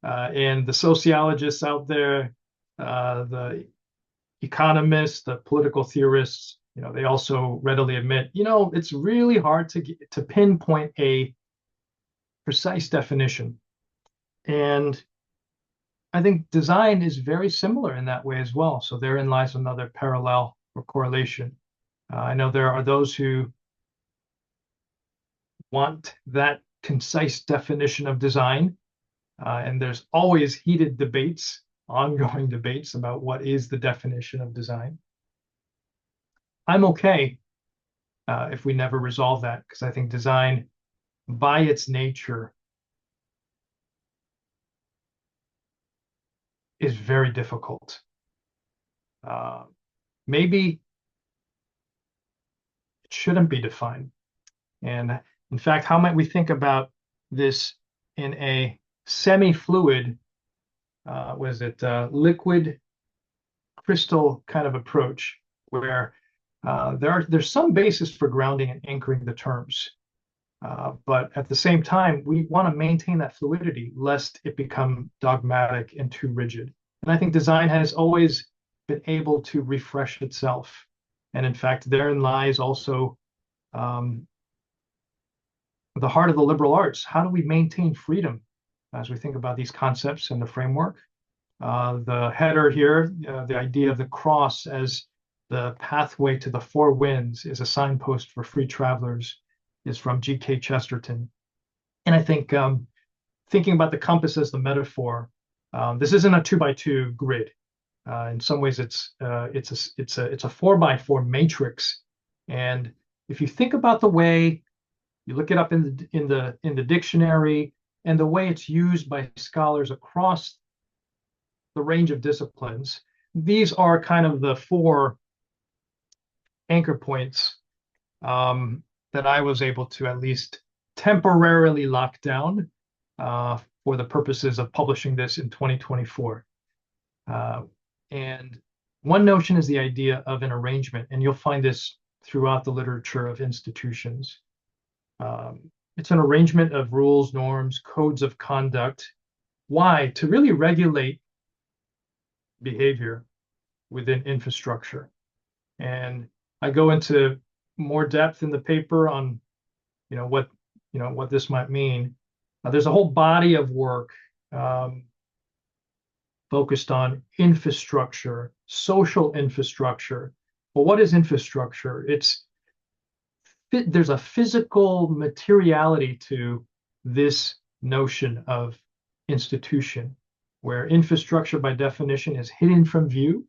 And the sociologists out there, the economists, the political theorists, they also readily admit, it's really hard to pinpoint a precise definition. And I think design is very similar in that way as well. So therein lies another parallel or correlation. I know there are those who want that concise definition of design, and there's always heated debates, ongoing debates about what is the definition of design. I'm okay if we never resolve that, because I think design, by its nature, is very difficult. Maybe it shouldn't be defined. And in fact, how might we think about this in a semi-fluid, liquid crystal kind of approach, where there's some basis for grounding and anchoring the terms. But at the same time, we want to maintain that fluidity lest it become dogmatic and too rigid. And I think design has always been able to refresh itself. And in fact, therein lies also the heart of the liberal arts. How do we maintain freedom as we think about these concepts and the framework? The header here, the idea of the cross as the pathway to the four winds, is a signpost for free travelers, is from G.K. Chesterton. And I think thinking about the compass as the metaphor, this isn't a 2x2 grid. In some ways, it's a 4x4 matrix. And if you think about the way you look it up in the dictionary and the way it's used by scholars across the range of disciplines, these are kind of the four anchor points that I was able to at least temporarily lock down for the purposes of publishing this in 2024. And one notion is the idea of an arrangement, and you'll find this throughout the literature of institutions. It's an arrangement of rules, norms, codes of conduct. Why? To really regulate behavior within infrastructure. And I go into more depth in the paper on, what this might mean. There's a whole body of work um, focused on infrastructure, social infrastructure. Well, what is infrastructure? There's a physical materiality to this notion of institution, where infrastructure by definition is hidden from view,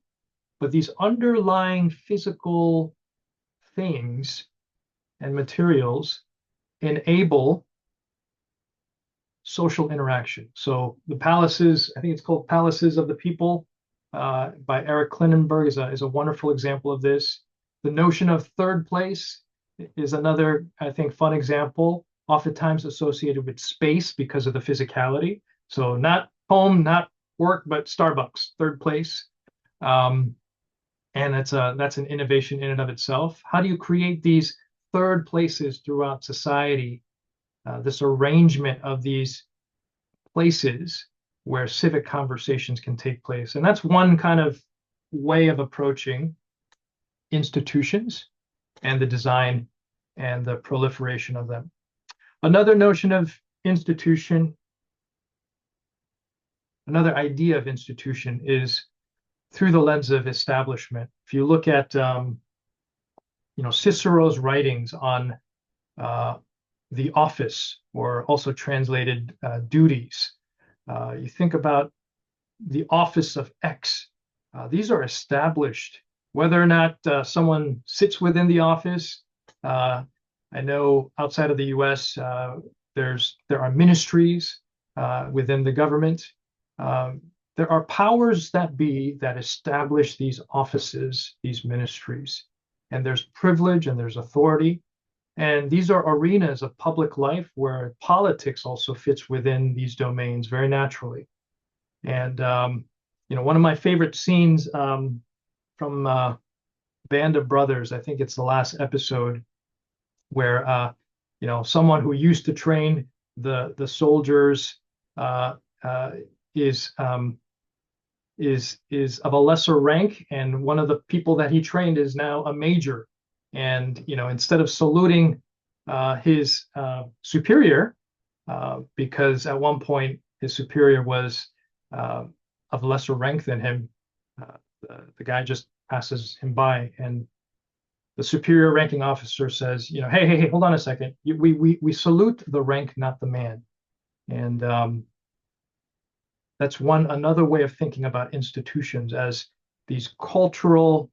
but these underlying physical things and materials enable social interaction. So the palaces, I think it's called Palaces of the People by Eric Klinenberg is a wonderful example of this. The notion of third place is another, I think, fun example, oftentimes associated with space because of the physicality. So not home, not work, but Starbucks, third place. And that's an innovation in and of itself. How do you create these third places throughout society? This arrangement of these places where civic conversations can take place. And that's one kind of way of approaching institutions and the design and the proliferation of them. Another notion of institution, another idea of institution is through the lens of establishment. If you look at Cicero's writings on the office, or also translated duties, you think about the office of X. These are established. Whether or not someone sits within the office, I know outside of the U.S. There are ministries within the government. There are powers that be that establish these offices, these ministries, and there's privilege and there's authority. And these are arenas of public life where politics also fits within these domains very naturally. And one of my favorite scenes from Band of Brothers, I think it's the last episode, where someone who used to train the soldiers is of a lesser rank, and one of the people that he trained is now a major. And instead of saluting his superior, because at one point his superior was of lesser rank than him, the guy just passes him by, and the superior ranking officer says, hey, hold on a second. We salute the rank, not the man. And that's another way of thinking about institutions as these cultural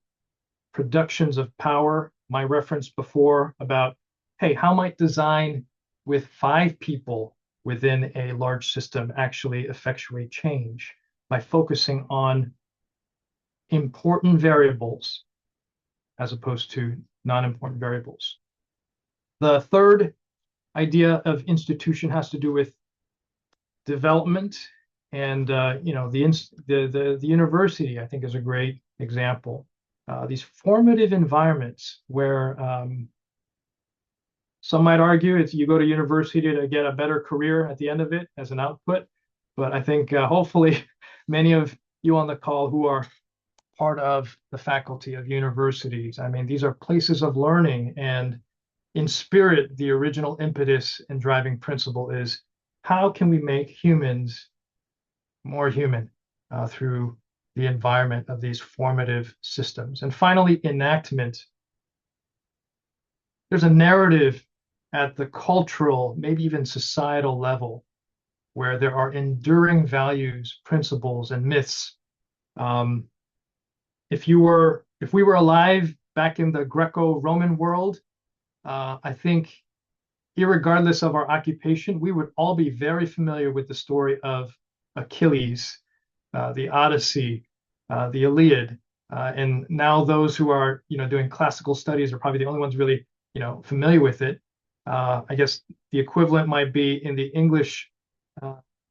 productions of power. My reference before about, hey, how might design with 5 people within a large system actually effectuate change by focusing on important variables as opposed to non-important variables. The third idea of institution has to do with development, and the university, I think, is a great example. These formative environments where some might argue it's you go to university to get a better career at the end of it as an output, but I think hopefully many of you on the call who are part of the faculty of universities, I mean, these are places of learning, and in spirit, the original impetus and driving principle is how can we make humans more human through the environment of these formative systems. And finally, enactment. There's a narrative at the cultural, maybe even societal level, where there are enduring values, principles, and myths. If we were alive back in the Greco-Roman world, I think, irregardless of our occupation, we would all be very familiar with the story of Achilles, the Odyssey, the Iliad, and now those who are doing classical studies are probably the only ones really familiar with it. I guess the equivalent might be in the English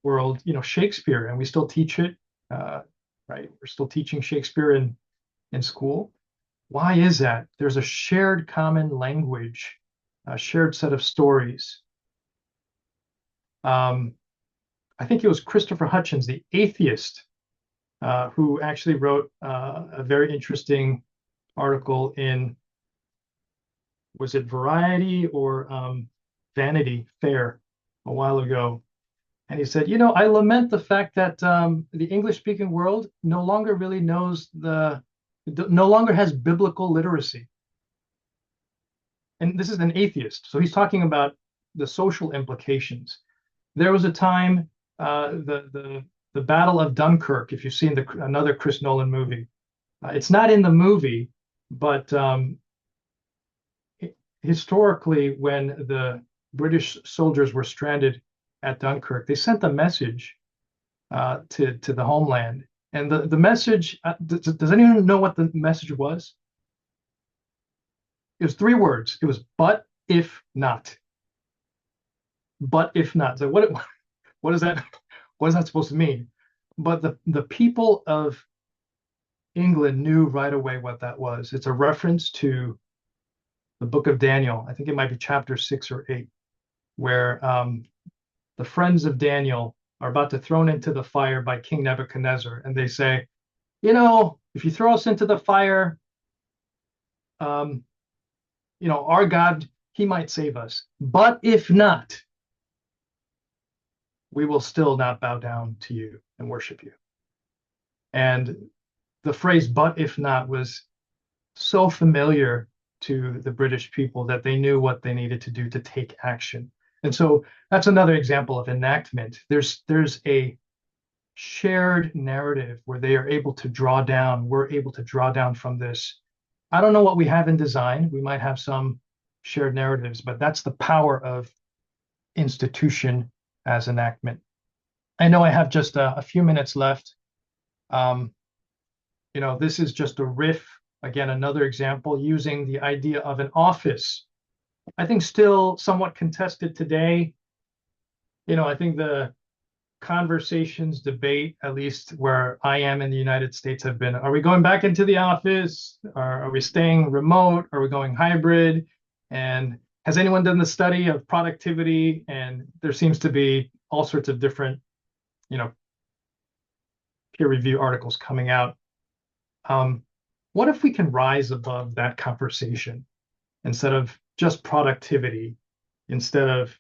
world, Shakespeare, and we still teach it, right? We're still teaching Shakespeare in school. Why is that? There's a shared common language a shared set of stories. I think it was Christopher Hitchens, the atheist, who actually wrote a very interesting article in, was it Variety or Vanity Fair a while ago. And he said, I lament the fact that the English-speaking world no longer really no longer has biblical literacy. And this is an atheist. So he's talking about the social implications. There was a time, the Battle of Dunkirk, if you've seen another Chris Nolan movie. It's not in the movie, but historically, when the British soldiers were stranded at Dunkirk, they sent a message to the homeland. And the message, does anyone know what the message was? It was 3 words. It was, but if not. But if not. So what is that? What is that supposed to mean? But the people of England knew right away what that was. It's a reference to the book of Daniel. I think it might be chapter 6 or 8, where the friends of Daniel are about to thrown into the fire by King Nebuchadnezzar. And they say, if you throw us into the fire, our God, he might save us. But if not, we will still not bow down to you and worship you. And the phrase, but if not, was so familiar to the British people that they knew what they needed to do to take action. And so that's another example of enactment. There's a shared narrative where they are able to draw down, we're able to draw down from this. I don't know what we have in design. We might have some shared narratives, but that's the power of institution as enactment. I know I have just a few minutes left. This is just a riff. Again, another example using the idea of an office. I think still somewhat contested today. I think the conversations, debate, at least where I am in the United States, have been, are we going back into the office? Are we staying remote? Are we going hybrid? And has anyone done the study of productivity? And there seems to be all sorts of different, peer review articles coming out. What if we can rise above that conversation instead of just productivity, instead of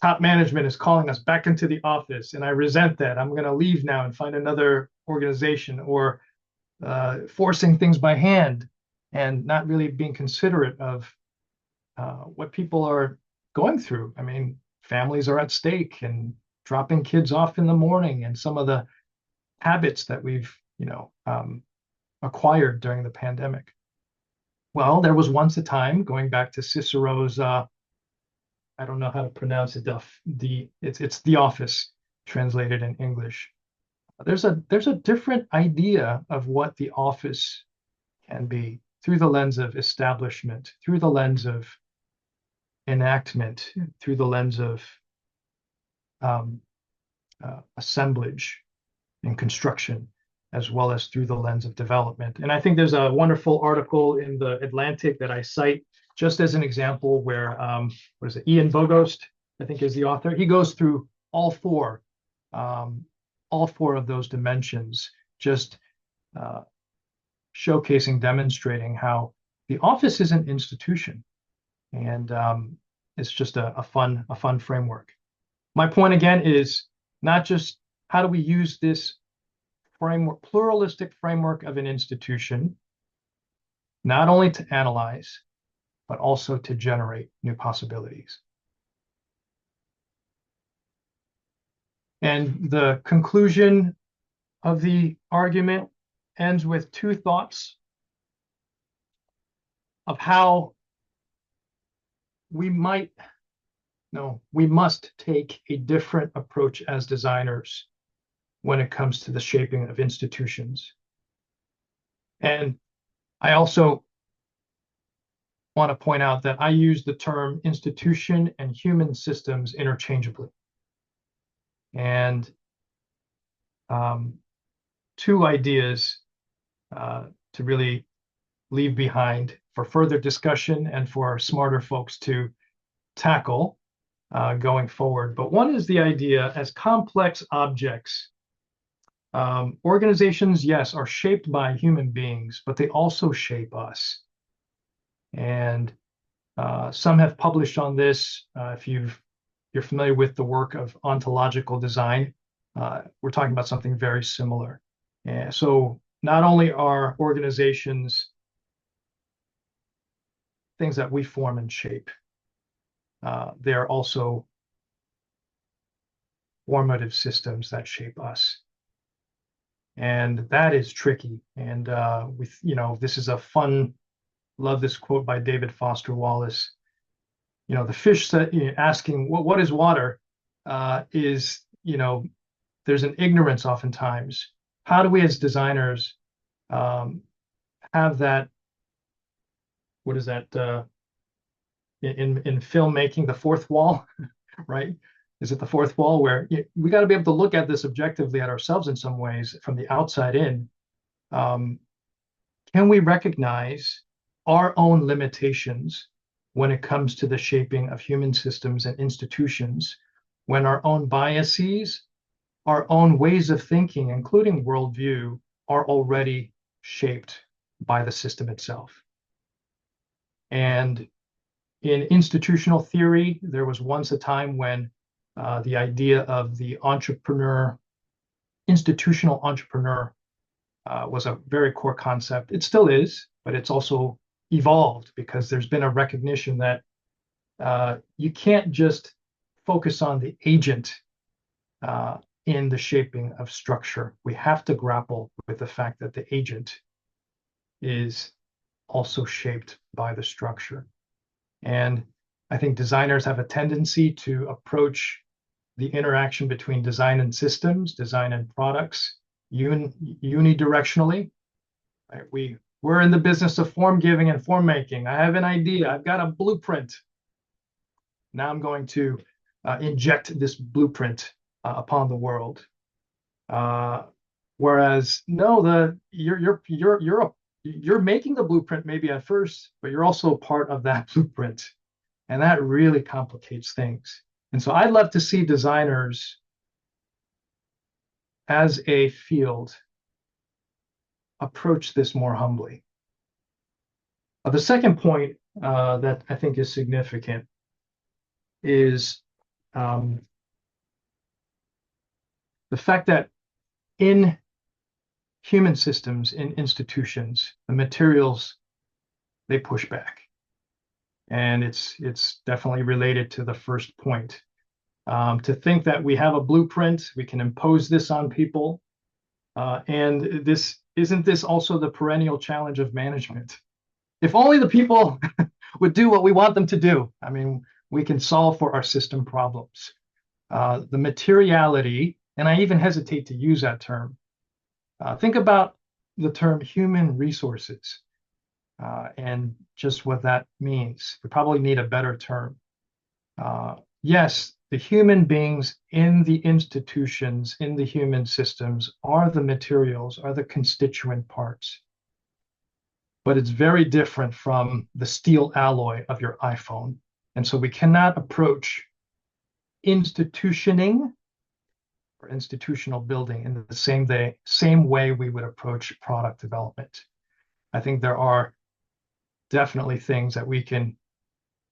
top management is calling us back into the office and I resent that. I'm going to leave now and find another organization, or forcing things by hand and not really being considerate of what people are going through. I mean, families are at stake, and dropping kids off in the morning, and some of the habits that we've, acquired during the pandemic. Well, there was once a time, going back to Cicero's, I don't know how to pronounce it, it's The Office, translated in English. There's a different idea of what the office can be through the lens of establishment, through the lens of enactment, through the lens of assemblage and construction, as well as through the lens of development. And I think there's a wonderful article in the Atlantic that I cite just as an example where, what is it, Ian Bogost, I think is the author. He goes through all four of those dimensions, just showcasing, demonstrating how the office is an institution. And it's just a fun framework. My point again is not just how do we use this framework, pluralistic framework of an institution, not only to analyze, but also to generate new possibilities. And the conclusion of the argument ends with 2 thoughts of how we must take a different approach as designers when it comes to the shaping of institutions. And I also want to point out that I use the term institution and human systems interchangeably. And 2 ideas to really leave behind for further discussion and for smarter folks to tackle going forward. But one is the idea as complex objects. Organizations, yes, are shaped by human beings, but they also shape us. And some have published on this. If you're familiar with the work of ontological design, we're talking about something very similar. And so not only are organizations things that we form and shape, they're also formative systems that shape us. And that is tricky. And this is a fun, love this quote by David Foster Wallace. The fish asking what is water is, there's an ignorance oftentimes. How do we as designers have that? What is that in filmmaking, the fourth wall, right? Is it the fourth wall where we got to be able to look at this objectively at ourselves in some ways from the outside in? Can we recognize our own limitations when it comes to the shaping of human systems and institutions, when our own biases, our own ways of thinking, including worldview, are already shaped by the system itself? And in institutional theory, there was once a time when the idea of the entrepreneur, institutional entrepreneur, was a very core concept. It still is, but it's also evolved because there's been a recognition that you can't just focus on the agent in the shaping of structure. We have to grapple with the fact that the agent is also shaped by the structure. And I think designers have a tendency to approach the interaction between design and systems, design and products, unidirectionally. Right? We're in the business of form giving and form making. I have an idea. I've got a blueprint. Now I'm going to inject this blueprint upon the world. Whereas no, you're making the blueprint maybe at first, but you're also part of that blueprint, and that really complicates things. And so I'd love to see designers as a field approach this more humbly. The second point that I think is significant is the fact that in human systems, in institutions, the materials, they push back. And it's definitely related to the first point. To think that we have a blueprint, we can impose this on people. And isn't this also the perennial challenge of management? If only the people would do what we want them to do. I mean, we can solve for our system problems. The materiality, and I even hesitate to use that term. Think about the term human resources and just what that means. We probably need a better term. Yes, the human beings in the institutions, in the human systems, are the materials, are the constituent parts. But it's very different from the steel alloy of your iPhone. And so we cannot approach institutioning or institutional building in the same way we would approach product development. I think there are definitely things that we can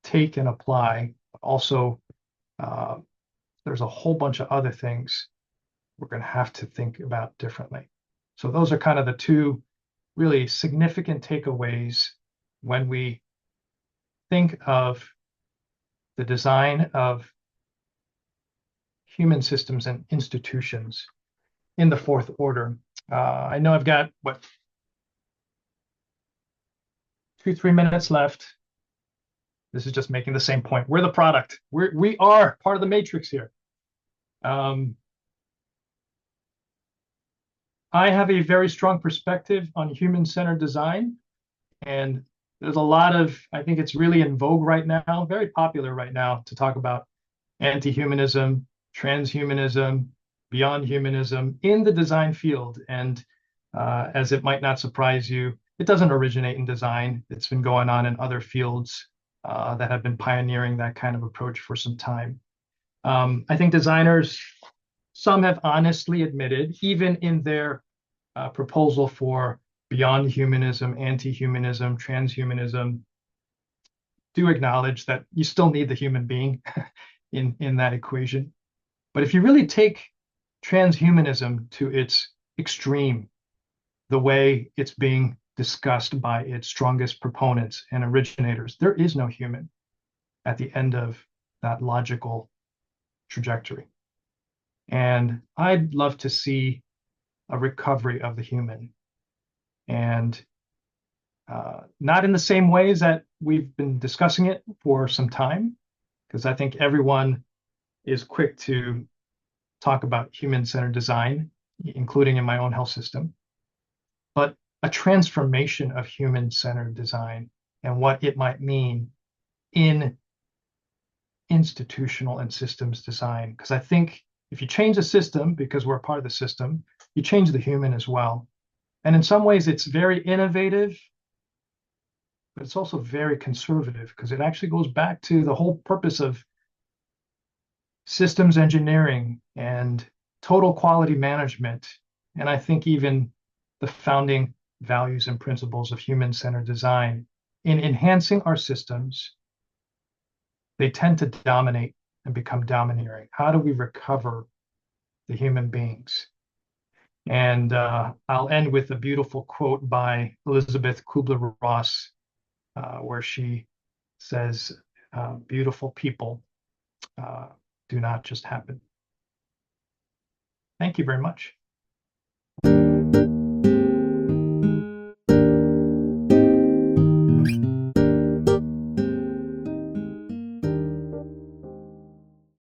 take and apply. Also, there's a whole bunch of other things we're going to have to think about differently. So those are kind of the two really significant takeaways when we think of the design of human systems and institutions in the fourth order. I know I've got, 2-3 minutes left. This is just making the same point. We're the product. We are part of the matrix here. I have a very strong perspective on human-centered design, and there's a lot of, I think it's really in vogue right now, very popular right now to talk about anti-humanism, transhumanism, beyond humanism in the design field. And as it might not surprise you, it doesn't originate in design. It's been going on in other fields that have been pioneering that kind of approach for some time. I think designers, some have honestly admitted, even in their proposal for beyond humanism, anti-humanism, transhumanism, do acknowledge that you still need the human being in that equation. But if you really take transhumanism to its extreme, the way it's being discussed by its strongest proponents and originators, there is no human at the end of that logical trajectory. And I'd love to see a recovery of the human. And not in the same ways that we've been discussing it for some time, because I think everyone is quick to talk about human-centered design, including in my own health system, but a transformation of human-centered design and what it might mean in institutional and systems design. Because I think if you change the system, because we're a part of the system, you change the human as well. And in some ways, it's very innovative, but it's also very conservative because it actually goes back to the whole purpose of systems engineering and total quality management. And I think even the founding values and principles of human-centered design in enhancing our systems, they tend to dominate and become domineering. How do we recover the human beings? And I'll end with a beautiful quote by Elizabeth Kubler-Ross, where she says, beautiful people do not just happen. Thank you very much.